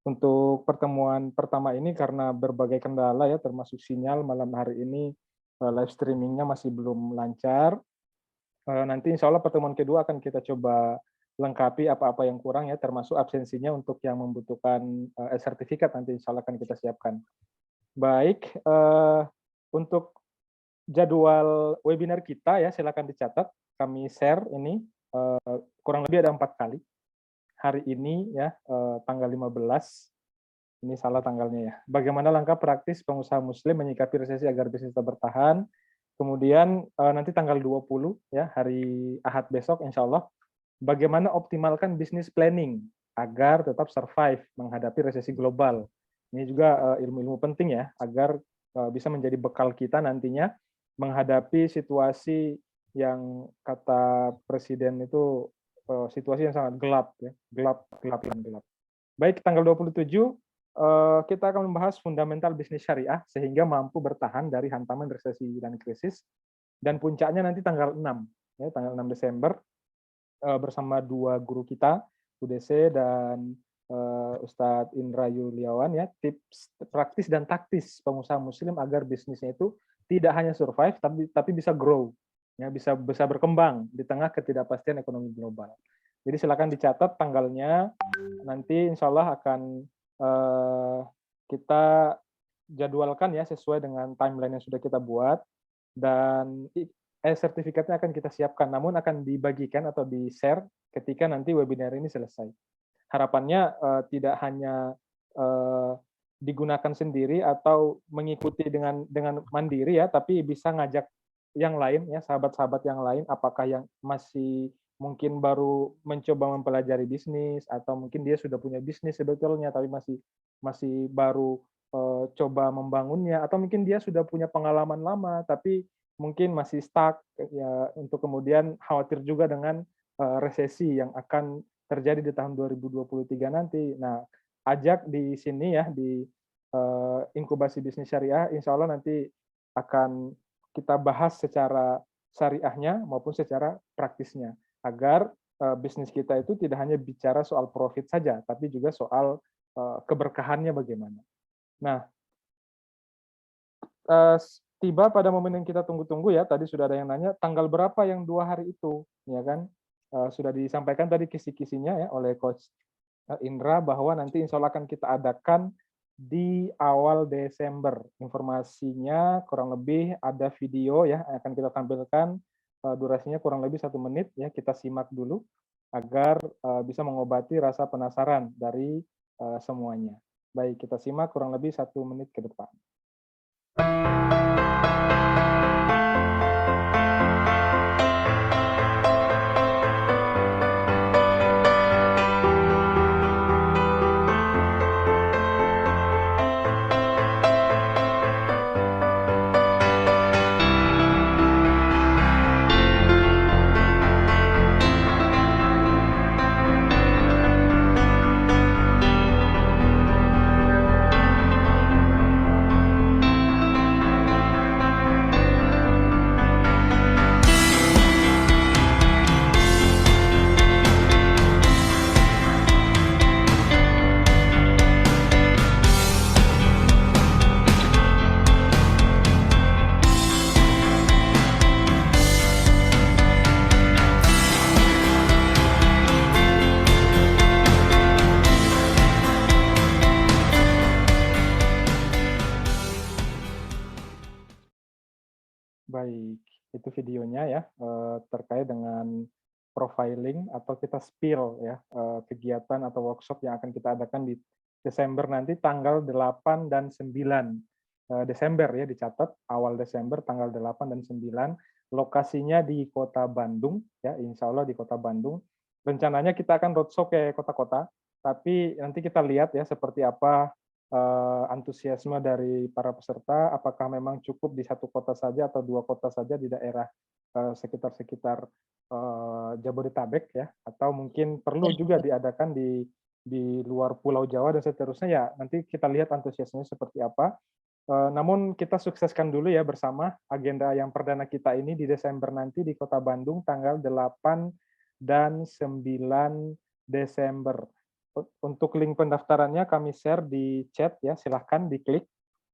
Untuk pertemuan pertama ini karena berbagai kendala ya, termasuk sinyal malam hari ini live streamingnya masih belum lancar. Nanti insya Allah pertemuan kedua akan kita coba lengkapi apa-apa yang kurang ya, termasuk absensinya untuk yang membutuhkan sertifikat nanti insya Allah akan kita siapkan. Baik, untuk jadwal webinar kita ya silakan dicatat, kami share ini kurang lebih ada 4 kali. Hari ini ya tanggal 15, ini salah tanggalnya ya. Bagaimana langkah praktis pengusaha muslim menyikapi resesi agar bisnis tetap bertahan. Kemudian nanti tanggal 20 ya, hari Ahad besok insya Allah, bagaimana optimalkan bisnis planning agar tetap survive menghadapi resesi global. Ini juga ilmu-ilmu penting ya, agar bisa menjadi bekal kita nantinya menghadapi situasi yang kata Presiden itu situasi yang sangat gelap ya, gelap. Baik, tanggal 27 kita akan membahas fundamental bisnis syariah sehingga mampu bertahan dari hantaman resesi dan krisis. Dan puncaknya nanti tanggal 6 ya, tanggal 6 Desember bersama 2 guru kita, UDC dan Ustadz Indra Yuliawan ya, tips praktis dan taktis pengusaha muslim agar bisnisnya itu tidak hanya survive tapi bisa grow. Ya, bisa berkembang di tengah ketidakpastian ekonomi global. Jadi silakan dicatat tanggalnya, nanti insya Allah akan kita jadwalkan ya sesuai dengan timeline yang sudah kita buat, dan sertifikatnya akan kita siapkan, namun akan dibagikan atau di-share ketika nanti webinar ini selesai. Harapannya tidak hanya digunakan sendiri atau mengikuti dengan mandiri ya, tapi bisa ngajak yang lain ya, sahabat-sahabat yang lain, apakah yang masih mungkin baru mencoba mempelajari bisnis atau mungkin dia sudah punya bisnis sebetulnya tapi masih baru coba membangunnya, atau mungkin dia sudah punya pengalaman lama tapi mungkin masih stuck ya, untuk kemudian khawatir juga dengan resesi yang akan terjadi di tahun 2023 nanti. Nah, ajak di sini ya, di inkubasi bisnis syariah, insya Allah nanti akan kita bahas secara syariahnya maupun secara praktisnya, agar bisnis kita itu tidak hanya bicara soal profit saja, tapi juga soal keberkahannya bagaimana. Nah, tiba pada momen yang kita tunggu-tunggu ya, tadi sudah ada yang nanya, tanggal berapa yang 2 hari itu, ya kan? Sudah disampaikan tadi kisi-kisinya ya oleh Coach Indra, bahwa nanti insya Allah akan kita adakan di awal Desember. Informasinya kurang lebih ada video ya, akan kita tampilkan, durasinya kurang lebih 1 menit ya, kita simak dulu agar bisa mengobati rasa penasaran dari semuanya. Baik, kita simak kurang lebih 1 menit ke depan. Baik, itu videonya ya, terkait dengan profiling atau kita spill ya, kegiatan atau workshop yang akan kita adakan di Desember nanti tanggal 8 dan 9 Desember ya, dicatat awal Desember tanggal 8 dan 9, lokasinya di Kota Bandung ya, insya Allah di Kota Bandung. Rencananya kita akan roadshow ke kota-kota, tapi nanti kita lihat ya seperti apa antusiasme dari para peserta, apakah memang cukup di 1 kota saja atau 2 kota saja di daerah sekitar Jabodetabek ya, atau mungkin perlu juga diadakan di luar Pulau Jawa dan seterusnya ya, nanti kita lihat antusiasmenya seperti apa. Namun kita sukseskan dulu ya bersama agenda yang perdana kita ini di Desember nanti di Kota Bandung tanggal 8 dan 9 Desember. Untuk link pendaftarannya kami share di chat ya, silahkan diklik,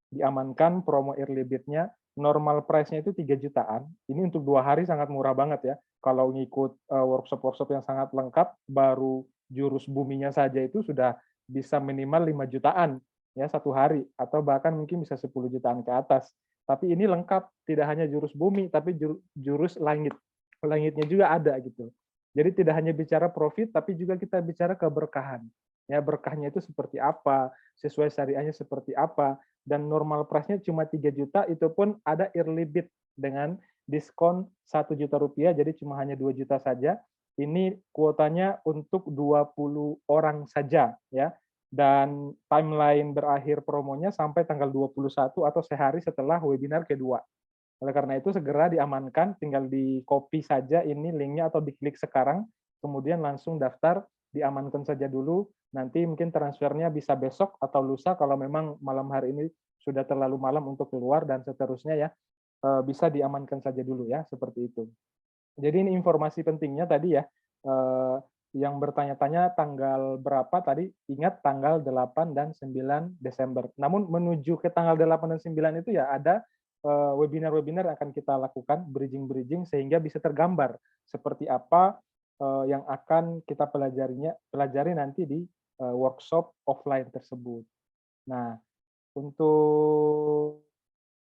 diamankan promo early bid-nya, normal price-nya itu 3 jutaan, ini untuk 2 hari sangat murah banget ya, kalau ngikut workshop-workshop yang sangat lengkap, baru jurus buminya saja itu sudah bisa minimal 5 jutaan ya 1 hari, atau bahkan mungkin bisa 10 jutaan ke atas, tapi ini lengkap, tidak hanya jurus bumi, tapi jurus langit, langitnya juga ada gitu. Jadi tidak hanya bicara profit, tapi juga kita bicara keberkahan. Ya, berkahnya itu seperti apa, sesuai syariahnya seperti apa, dan normal price-nya cuma 3 juta, itu pun ada early bid dengan diskon 1 juta rupiah, jadi cuma hanya 2 juta saja. Ini kuotanya untuk 20 orang saja, ya. Dan timeline berakhir promonya sampai tanggal 21 atau sehari setelah webinar kedua. Oleh karena itu segera diamankan, tinggal di copy saja ini linknya atau diklik sekarang, kemudian langsung daftar, diamankan saja dulu, nanti mungkin transfernya bisa besok atau lusa kalau memang malam hari ini sudah terlalu malam untuk keluar dan seterusnya ya, bisa diamankan saja dulu ya, seperti itu. Jadi ini informasi pentingnya tadi ya, yang bertanya-tanya tanggal berapa tadi, ingat tanggal 8 dan 9 Desember. Namun menuju ke tanggal 8 dan 9 itu ya ada webinar-webinar akan kita lakukan, bridging-bridging, sehingga bisa tergambar seperti apa yang akan kita pelajari nanti di workshop offline tersebut. Nah, untuk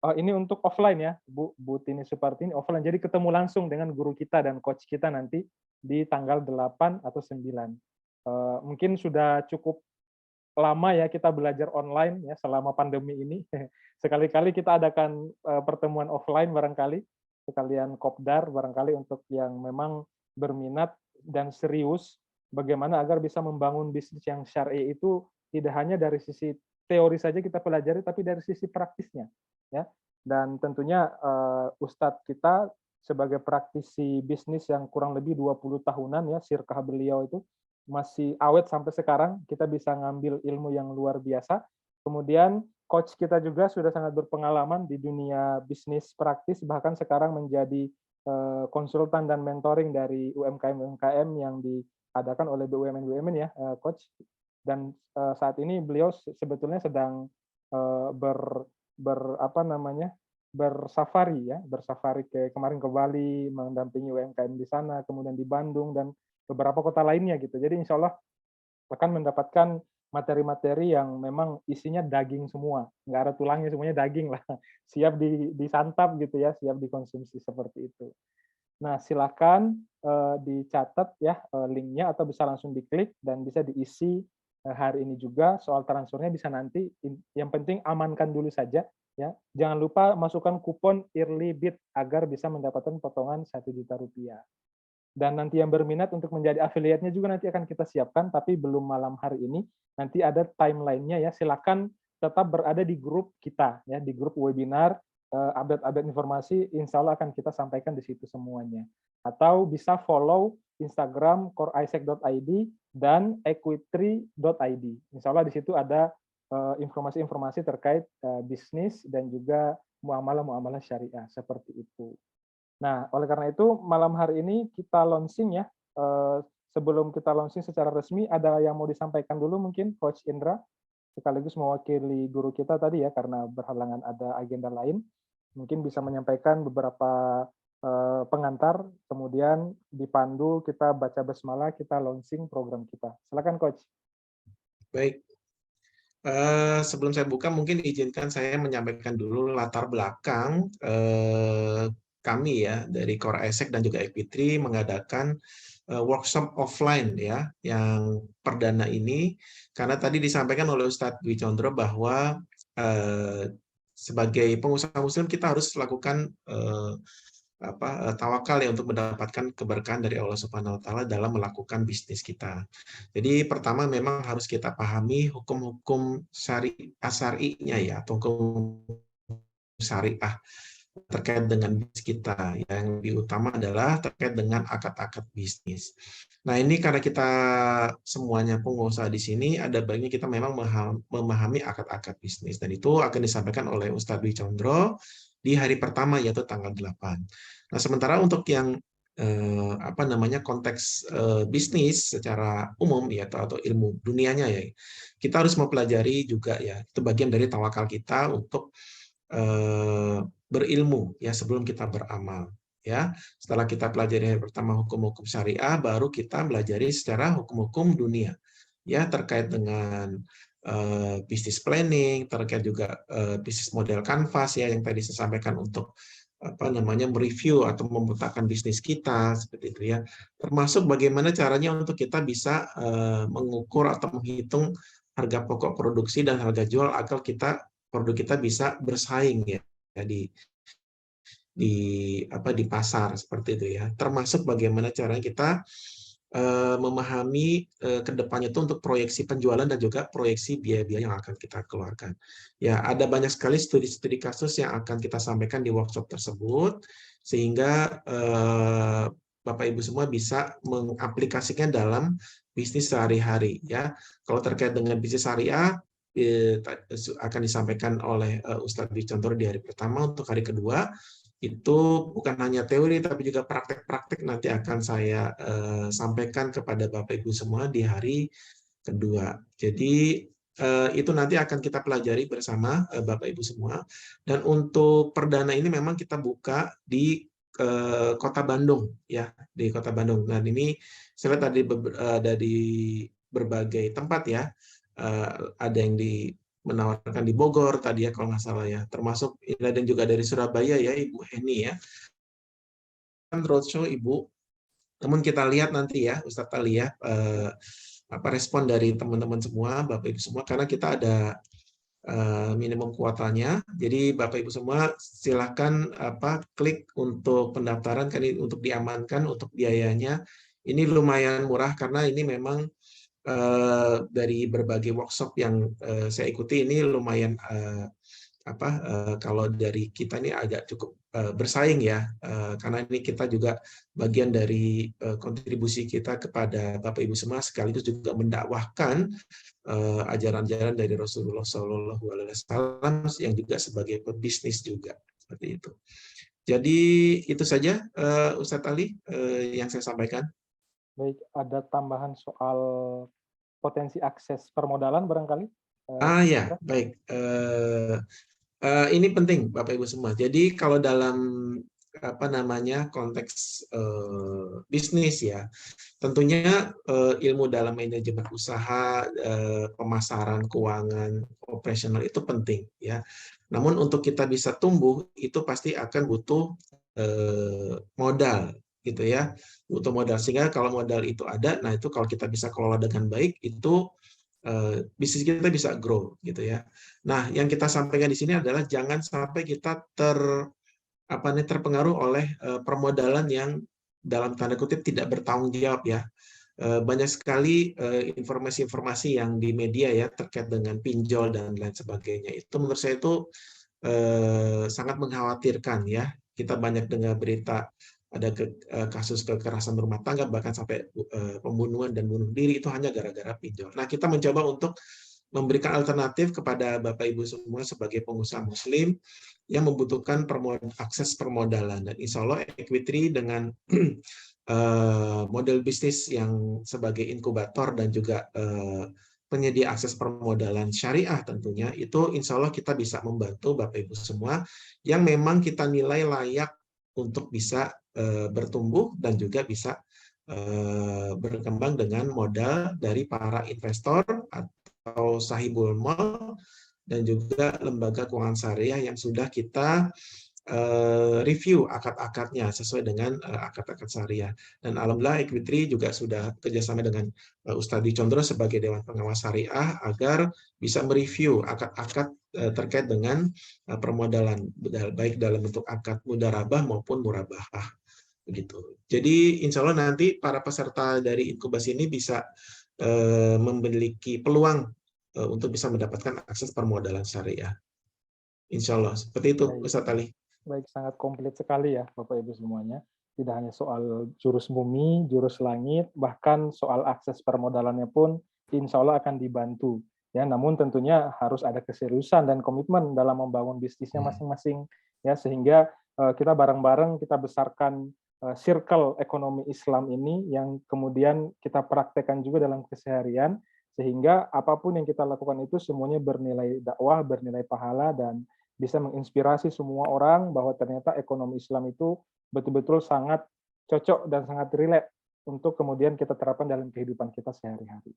Ini untuk offline ya, Bu Tini Supartini, offline. Jadi ketemu langsung dengan guru kita dan coach kita nanti di tanggal 8 atau 9. Mungkin sudah cukup lama ya kita belajar online ya selama pandemi ini. Sekali-kali kita adakan pertemuan offline barangkali, sekalian kopdar barangkali untuk yang memang berminat dan serius bagaimana agar bisa membangun bisnis yang syar'i itu tidak hanya dari sisi teori saja kita pelajari, tapi dari sisi praktisnya. Ya, dan tentunya Ustadz kita sebagai praktisi bisnis yang kurang lebih 20 tahunan ya, sirkah beliau itu masih awet sampai sekarang, kita bisa ngambil ilmu yang luar biasa. Kemudian coach kita juga sudah sangat berpengalaman di dunia bisnis praktis, bahkan sekarang menjadi konsultan dan mentoring dari UMKM-UMKM yang diadakan oleh BUMN-BUMN ya, coach. Dan saat ini beliau sebetulnya sedang bersafari ya, bersafari kemarin ke Bali, mendampingi UMKM di sana, kemudian di Bandung dan beberapa kota lainnya gitu. Jadi insya Allah akan mendapatkan materi-materi yang memang isinya daging semua, nggak ada tulangnya, semuanya daging lah, siap disantap gitu ya, siap dikonsumsi seperti itu. Nah silakan dicatat ya linknya atau bisa langsung diklik dan bisa diisi hari ini juga. Soal transfernya bisa nanti, yang penting amankan dulu saja ya. Jangan lupa masukkan kupon early bid agar bisa mendapatkan potongan 1 juta rupiah. Dan nanti yang berminat untuk menjadi afiliatnya juga nanti akan kita siapkan, tapi belum malam hari ini. Nanti ada timeline-nya ya. Silakan tetap berada di grup kita ya, di grup webinar, update-update informasi insya Allah akan kita sampaikan di situ semuanya. Atau bisa follow Instagram coreisaac.id dan equitry.id. Insya Allah di situ ada informasi-informasi terkait bisnis dan juga muamalah-muamalah syariah seperti itu. Nah, oleh karena itu malam hari ini kita launching ya. Sebelum kita launching secara resmi, ada yang mau disampaikan dulu mungkin Coach Indra, sekaligus mewakili guru kita tadi ya, karena berhalangan ada agenda lain. Mungkin bisa menyampaikan beberapa pengantar, kemudian dipandu kita baca basmalah, kita launching program kita. Silakan Coach. Baik. Sebelum saya buka, mungkin izinkan saya menyampaikan dulu latar belakang kami ya dari Core Isaac dan juga Equitry mengadakan workshop offline ya yang perdana ini, karena tadi disampaikan oleh Ustadz Dwi Condro bahwa sebagai pengusaha muslim kita harus lakukan tawakal ya untuk mendapatkan keberkahan dari Allah Subhanahu wa taala dalam melakukan bisnis kita. Jadi pertama memang harus kita pahami hukum-hukum syari'nya ya, atau hukum syariah terkait dengan bisnis kita. Yang lebih utama adalah terkait dengan akad-akad bisnis. Nah, ini karena kita semuanya pengusaha di sini, ada baiknya kita memang memahami akad-akad bisnis, dan itu akan disampaikan oleh Ustadz Dwi Condro di hari pertama yaitu tanggal 8. Nah, sementara untuk yang konteks bisnis secara umum ya, atau ilmu dunianya ya, kita harus mempelajari juga ya, itu bagian dari tawakal kita untuk berilmu ya sebelum kita beramal ya. Setelah kita pelajari yang pertama hukum-hukum syariah, baru kita pelajari secara hukum-hukum dunia ya, terkait dengan bisnis planning, terkait juga bisnis model canvas ya yang tadi saya sampaikan untuk mereview atau memetakan bisnis kita seperti itu ya. Termasuk bagaimana caranya untuk kita bisa mengukur atau menghitung harga pokok produksi dan harga jual agar produk kita bisa bersaing ya di pasar seperti itu ya. Termasuk bagaimana caranya kita memahami kedepannya itu untuk proyeksi penjualan dan juga proyeksi biaya-biaya yang akan kita keluarkan. Ya, ada banyak sekali studi-studi kasus yang akan kita sampaikan di workshop tersebut, sehingga Bapak Ibu semua bisa mengaplikasikan dalam bisnis sehari-hari. Ya, kalau terkait dengan bisnis syariah akan disampaikan oleh Ustadz Dwi Condro di hari pertama. Untuk hari kedua itu bukan hanya teori tapi juga praktek-praktek nanti akan saya sampaikan kepada Bapak Ibu semua di hari kedua. Jadi itu nanti akan kita pelajari bersama Bapak Ibu semua. Dan untuk perdana ini memang kita buka di Kota Bandung ya, di Kota Bandung. Dan ini saya lihat ada di berbagai tempat ya. Ada yang di menawarkan di Bogor tadi ya kalau nggak salah ya, termasuk dan juga dari Surabaya ya Ibu Heni ya, kan roadshow Ibu. Namun kita lihat nanti ya Ustadz Ali ya, apa respon dari teman-teman semua, Bapak Ibu semua, karena kita ada minimum kuotanya. Jadi Bapak Ibu semua silakan klik untuk pendaftaran, kan untuk diamankan untuk biayanya. Ini lumayan murah karena ini memang dari berbagai workshop yang saya ikuti ini lumayan kalau dari kita ini agak cukup bersaing ya, karena ini kita juga bagian dari kontribusi kita kepada Bapak Ibu semua, sekaligus juga mendakwahkan ajaran-ajaran dari Rasulullah SAW yang juga sebagai pebisnis juga seperti itu. Jadi itu saja Ustadz Ali yang saya sampaikan. Baik, ada tambahan soal potensi akses permodalan barangkali? Ya, baik. Ini penting Bapak Ibu semua. Jadi kalau dalam konteks bisnis ya, tentunya ilmu dalam manajemen usaha, pemasaran, keuangan, operasional itu penting ya. Namun untuk kita bisa tumbuh itu pasti akan butuh modal gitu ya, butuh modal. Sehingga kalau modal itu ada, nah itu kalau kita bisa kelola dengan baik itu bisnis kita bisa grow gitu ya. Nah, yang kita sampaikan di sini adalah jangan sampai kita terpengaruh oleh permodalan yang dalam tanda kutip tidak bertanggung jawab ya. Banyak sekali informasi-informasi yang di media ya terkait dengan pinjol dan lain sebagainya. Itu menurut saya itu sangat mengkhawatirkan ya. Kita banyak dengar berita ada kasus kekerasan rumah tangga, bahkan sampai pembunuhan dan bunuh diri itu hanya gara-gara pinjol. Nah, kita mencoba untuk memberikan alternatif kepada Bapak Ibu semua sebagai pengusaha Muslim yang membutuhkan akses permodalan. Dan insya Allah Equity dengan model bisnis yang sebagai inkubator dan juga penyedia akses permodalan syariah tentunya, itu insya Allah kita bisa membantu Bapak Ibu semua yang memang kita nilai layak untuk bisa bertumbuh dan juga bisa berkembang dengan modal dari para investor atau sahibul mal dan juga lembaga keuangan syariah yang sudah kita review akad-akadnya sesuai dengan akad-akad syariah. Dan alhamdulillah Equity juga sudah kerjasama dengan Ustadz Condro sebagai Dewan Pengawas Syariah agar bisa mereview akad-akad terkait dengan permodalan, baik dalam bentuk akad mudarabah maupun murabahah. Begitu. Jadi insya Allah nanti para peserta dari inkubasi ini bisa memiliki peluang untuk bisa mendapatkan akses permodalan syariah. Insya Allah. Seperti itu, Ustadz Ali. Baik, sangat komplit sekali ya Bapak Ibu semuanya. Tidak hanya soal jurus bumi, jurus langit, bahkan soal akses permodalannya pun insya Allah akan dibantu. Ya, namun tentunya harus ada keseriusan dan komitmen dalam membangun bisnisnya masing-masing. Ya, sehingga kita bareng-bareng kita besarkan circle ekonomi Islam ini yang kemudian kita praktekkan juga dalam keseharian, sehingga apapun yang kita lakukan itu semuanya bernilai dakwah, bernilai pahala, dan bisa menginspirasi semua orang bahwa ternyata ekonomi Islam itu betul-betul sangat cocok dan sangat relate untuk kemudian kita terapkan dalam kehidupan kita sehari-hari.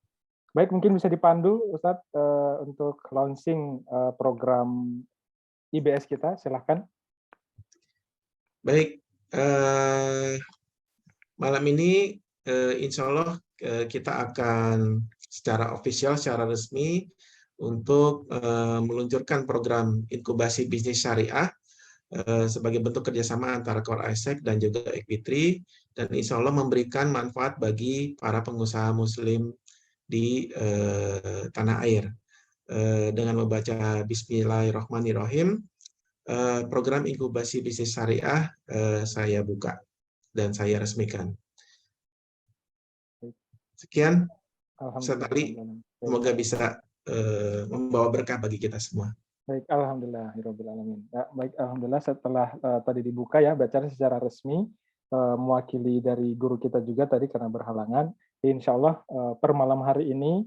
Baik, mungkin bisa dipandu Ustadz untuk launching program IBS kita, silahkan. Baik, malam ini insya Allah kita akan secara official, secara resmi untuk meluncurkan program inkubasi bisnis syariah sebagai bentuk kerjasama antara Core Isaac dan juga Equity, dan insya Allah memberikan manfaat bagi para pengusaha Muslim di tanah air. Dengan membaca Bismillahirrahmanirrahim, program inkubasi bisnis syariah saya buka dan saya resmikan. Sekian, Ustadz Ali. Semoga bisa membawa berkah bagi kita semua. Baik, alhamdulillahirobbilalamin. Ya, baik, alhamdulillah setelah tadi dibuka ya bacaan secara resmi mewakili dari guru kita juga tadi karena berhalangan. Insya Allah per malam hari ini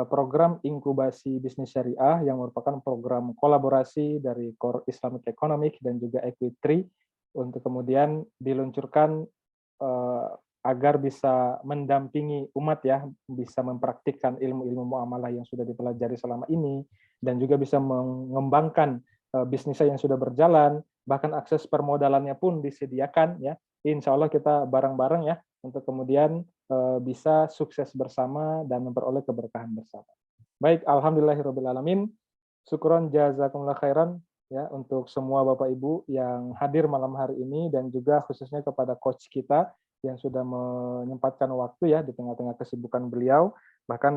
program inkubasi bisnis syariah yang merupakan program kolaborasi dari Core Islamic Economic dan juga Equity untuk kemudian diluncurkan agar bisa mendampingi umat ya, bisa mempraktikkan ilmu-ilmu muamalah yang sudah dipelajari selama ini, dan juga bisa mengembangkan bisnisnya yang sudah berjalan, bahkan akses permodalannya pun disediakan ya. Insya Allah kita bareng-bareng ya untuk kemudian bisa sukses bersama dan memperoleh keberkahan bersama. Baik, alhamdulillahirobbilalamin. Syukron jazakumullah khairan ya untuk semua Bapak Ibu yang hadir malam hari ini, dan juga khususnya kepada coach kita yang sudah menyempatkan waktu ya di tengah-tengah kesibukan beliau. Bahkan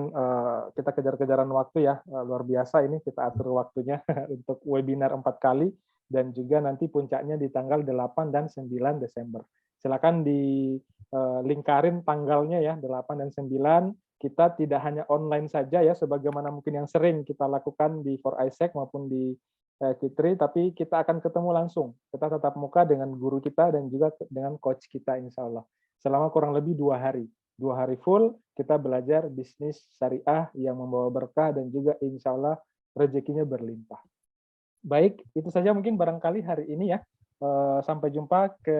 kita kejar-kejaran waktu ya, luar biasa ini kita atur waktunya untuk webinar 4 kali, dan juga nanti puncaknya di tanggal 8 dan 9 Desember. Silakan dilingkarin tanggalnya ya, 8 dan 9. Kita tidak hanya online saja ya, sebagaimana mungkin yang sering kita lakukan di For Isaac maupun di Fitri, tapi kita akan ketemu langsung. Kita tatap muka dengan guru kita dan juga dengan coach kita insya Allah. Selama kurang lebih 2 hari. 2 hari full, kita belajar bisnis syariah yang membawa berkah dan juga insya Allah rezekinya berlimpah. Baik, itu saja mungkin barangkali hari ini ya. Sampai jumpa ke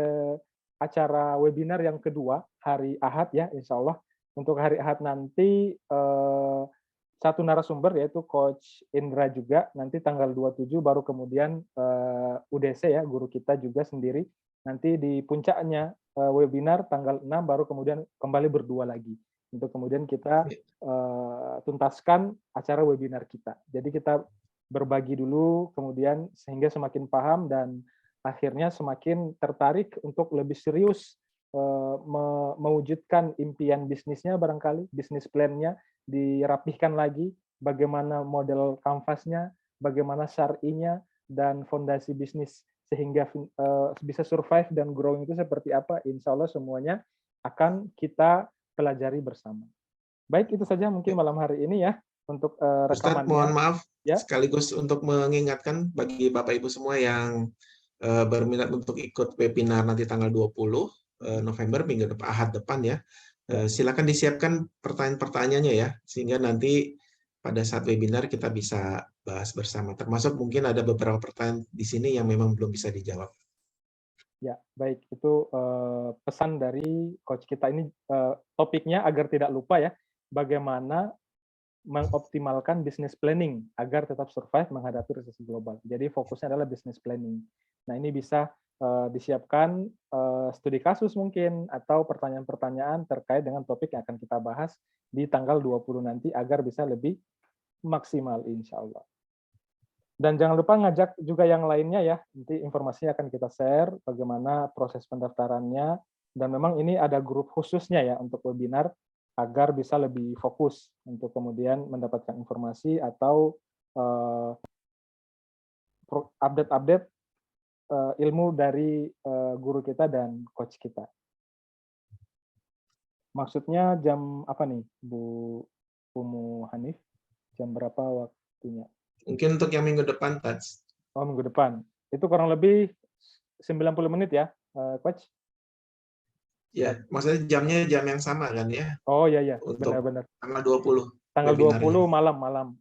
acara webinar yang kedua, hari Ahad ya insya Allah. Untuk hari Ahad nanti satu narasumber yaitu Coach Indra juga, nanti tanggal 27 baru kemudian UDC ya, guru kita juga sendiri. Nanti di puncaknya webinar tanggal 6 baru kemudian kembali berdua lagi. Untuk kemudian kita tuntaskan acara webinar kita. Jadi kita berbagi dulu, kemudian sehingga semakin paham dan akhirnya semakin tertarik untuk lebih serius mewujudkan impian bisnisnya, barangkali bisnis plan-nya dirapihkan lagi, bagaimana model kanvasnya, bagaimana syar'inya, dan fondasi bisnis sehingga bisa survive dan growing itu seperti apa. Insya Allah semuanya akan kita pelajari bersama. Baik, itu saja mungkin malam hari ini ya untuk rekamannya. Ustadz, mohon maaf ya, sekaligus untuk mengingatkan bagi Bapak Ibu semua yang berminat untuk ikut webinar nanti tanggal 20 November, minggu depan, Ahad depan ya. Silakan disiapkan pertanyaan-pertanyaannya ya, sehingga nanti pada saat webinar kita bisa bahas bersama. Termasuk mungkin ada beberapa pertanyaan di sini yang memang belum bisa dijawab. Ya, baik. Itu pesan dari coach kita ini, topiknya agar tidak lupa ya, bagaimana mengoptimalkan business planning agar tetap survive menghadapi resesi global. Jadi fokusnya adalah business planning. Nah, ini bisa disiapkan studi kasus mungkin atau pertanyaan-pertanyaan terkait dengan topik yang akan kita bahas di tanggal 20 nanti agar bisa lebih maksimal insya Allah. Dan jangan lupa ngajak juga yang lainnya ya, nanti informasinya akan kita share bagaimana proses pendaftarannya, dan memang ini ada grup khususnya ya untuk webinar agar bisa lebih fokus untuk kemudian mendapatkan informasi atau update-update ilmu dari guru kita dan coach kita. Maksudnya jam apa nih, Bu Umu Hanif? Jam berapa waktunya? Mungkin untuk yang minggu depan, Tats. Oh, minggu depan. Itu kurang lebih 90 menit ya, Coach? Ya, maksudnya jamnya jam yang sama kan ya? Oh iya, untuk benar-benar. Tanggal 20. Tanggal 20 malam,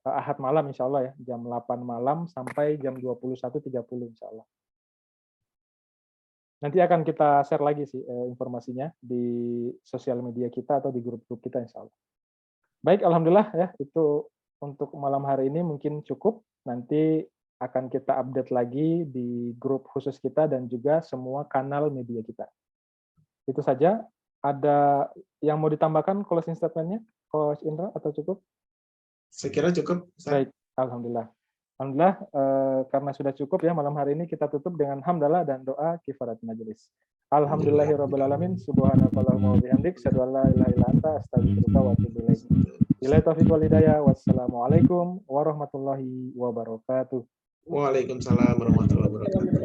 Ahad malam insya Allah ya, jam 8 malam sampai jam 21.30 insya Allah. Nanti akan kita share lagi sih informasinya di sosial media kita atau di grup-grup kita insya Allah. Baik, alhamdulillah ya, itu untuk malam hari ini mungkin cukup. Nanti akan kita update lagi di grup khusus kita dan juga semua kanal media kita. Itu saja. Ada yang mau ditambahkan closing statement-nya, Coach Indra, atau cukup? Saya kira cukup. Baik, alhamdulillah. Alhamdulillah, karena sudah cukup ya malam hari ini, kita tutup dengan hamdalah dan doa kifarat majelis. Alhamdulillahirrabbilalamin, subhanakallahumma wa bihamdik, asyhadu an la ilaha illa anta, astaghfiruka wa atubu ilaik. Billahi taufiq wal hidayah, wassalamualaikum warahmatullahi wabarakatuh. Waalaikumsalam warahmatullahi wabarakatuh.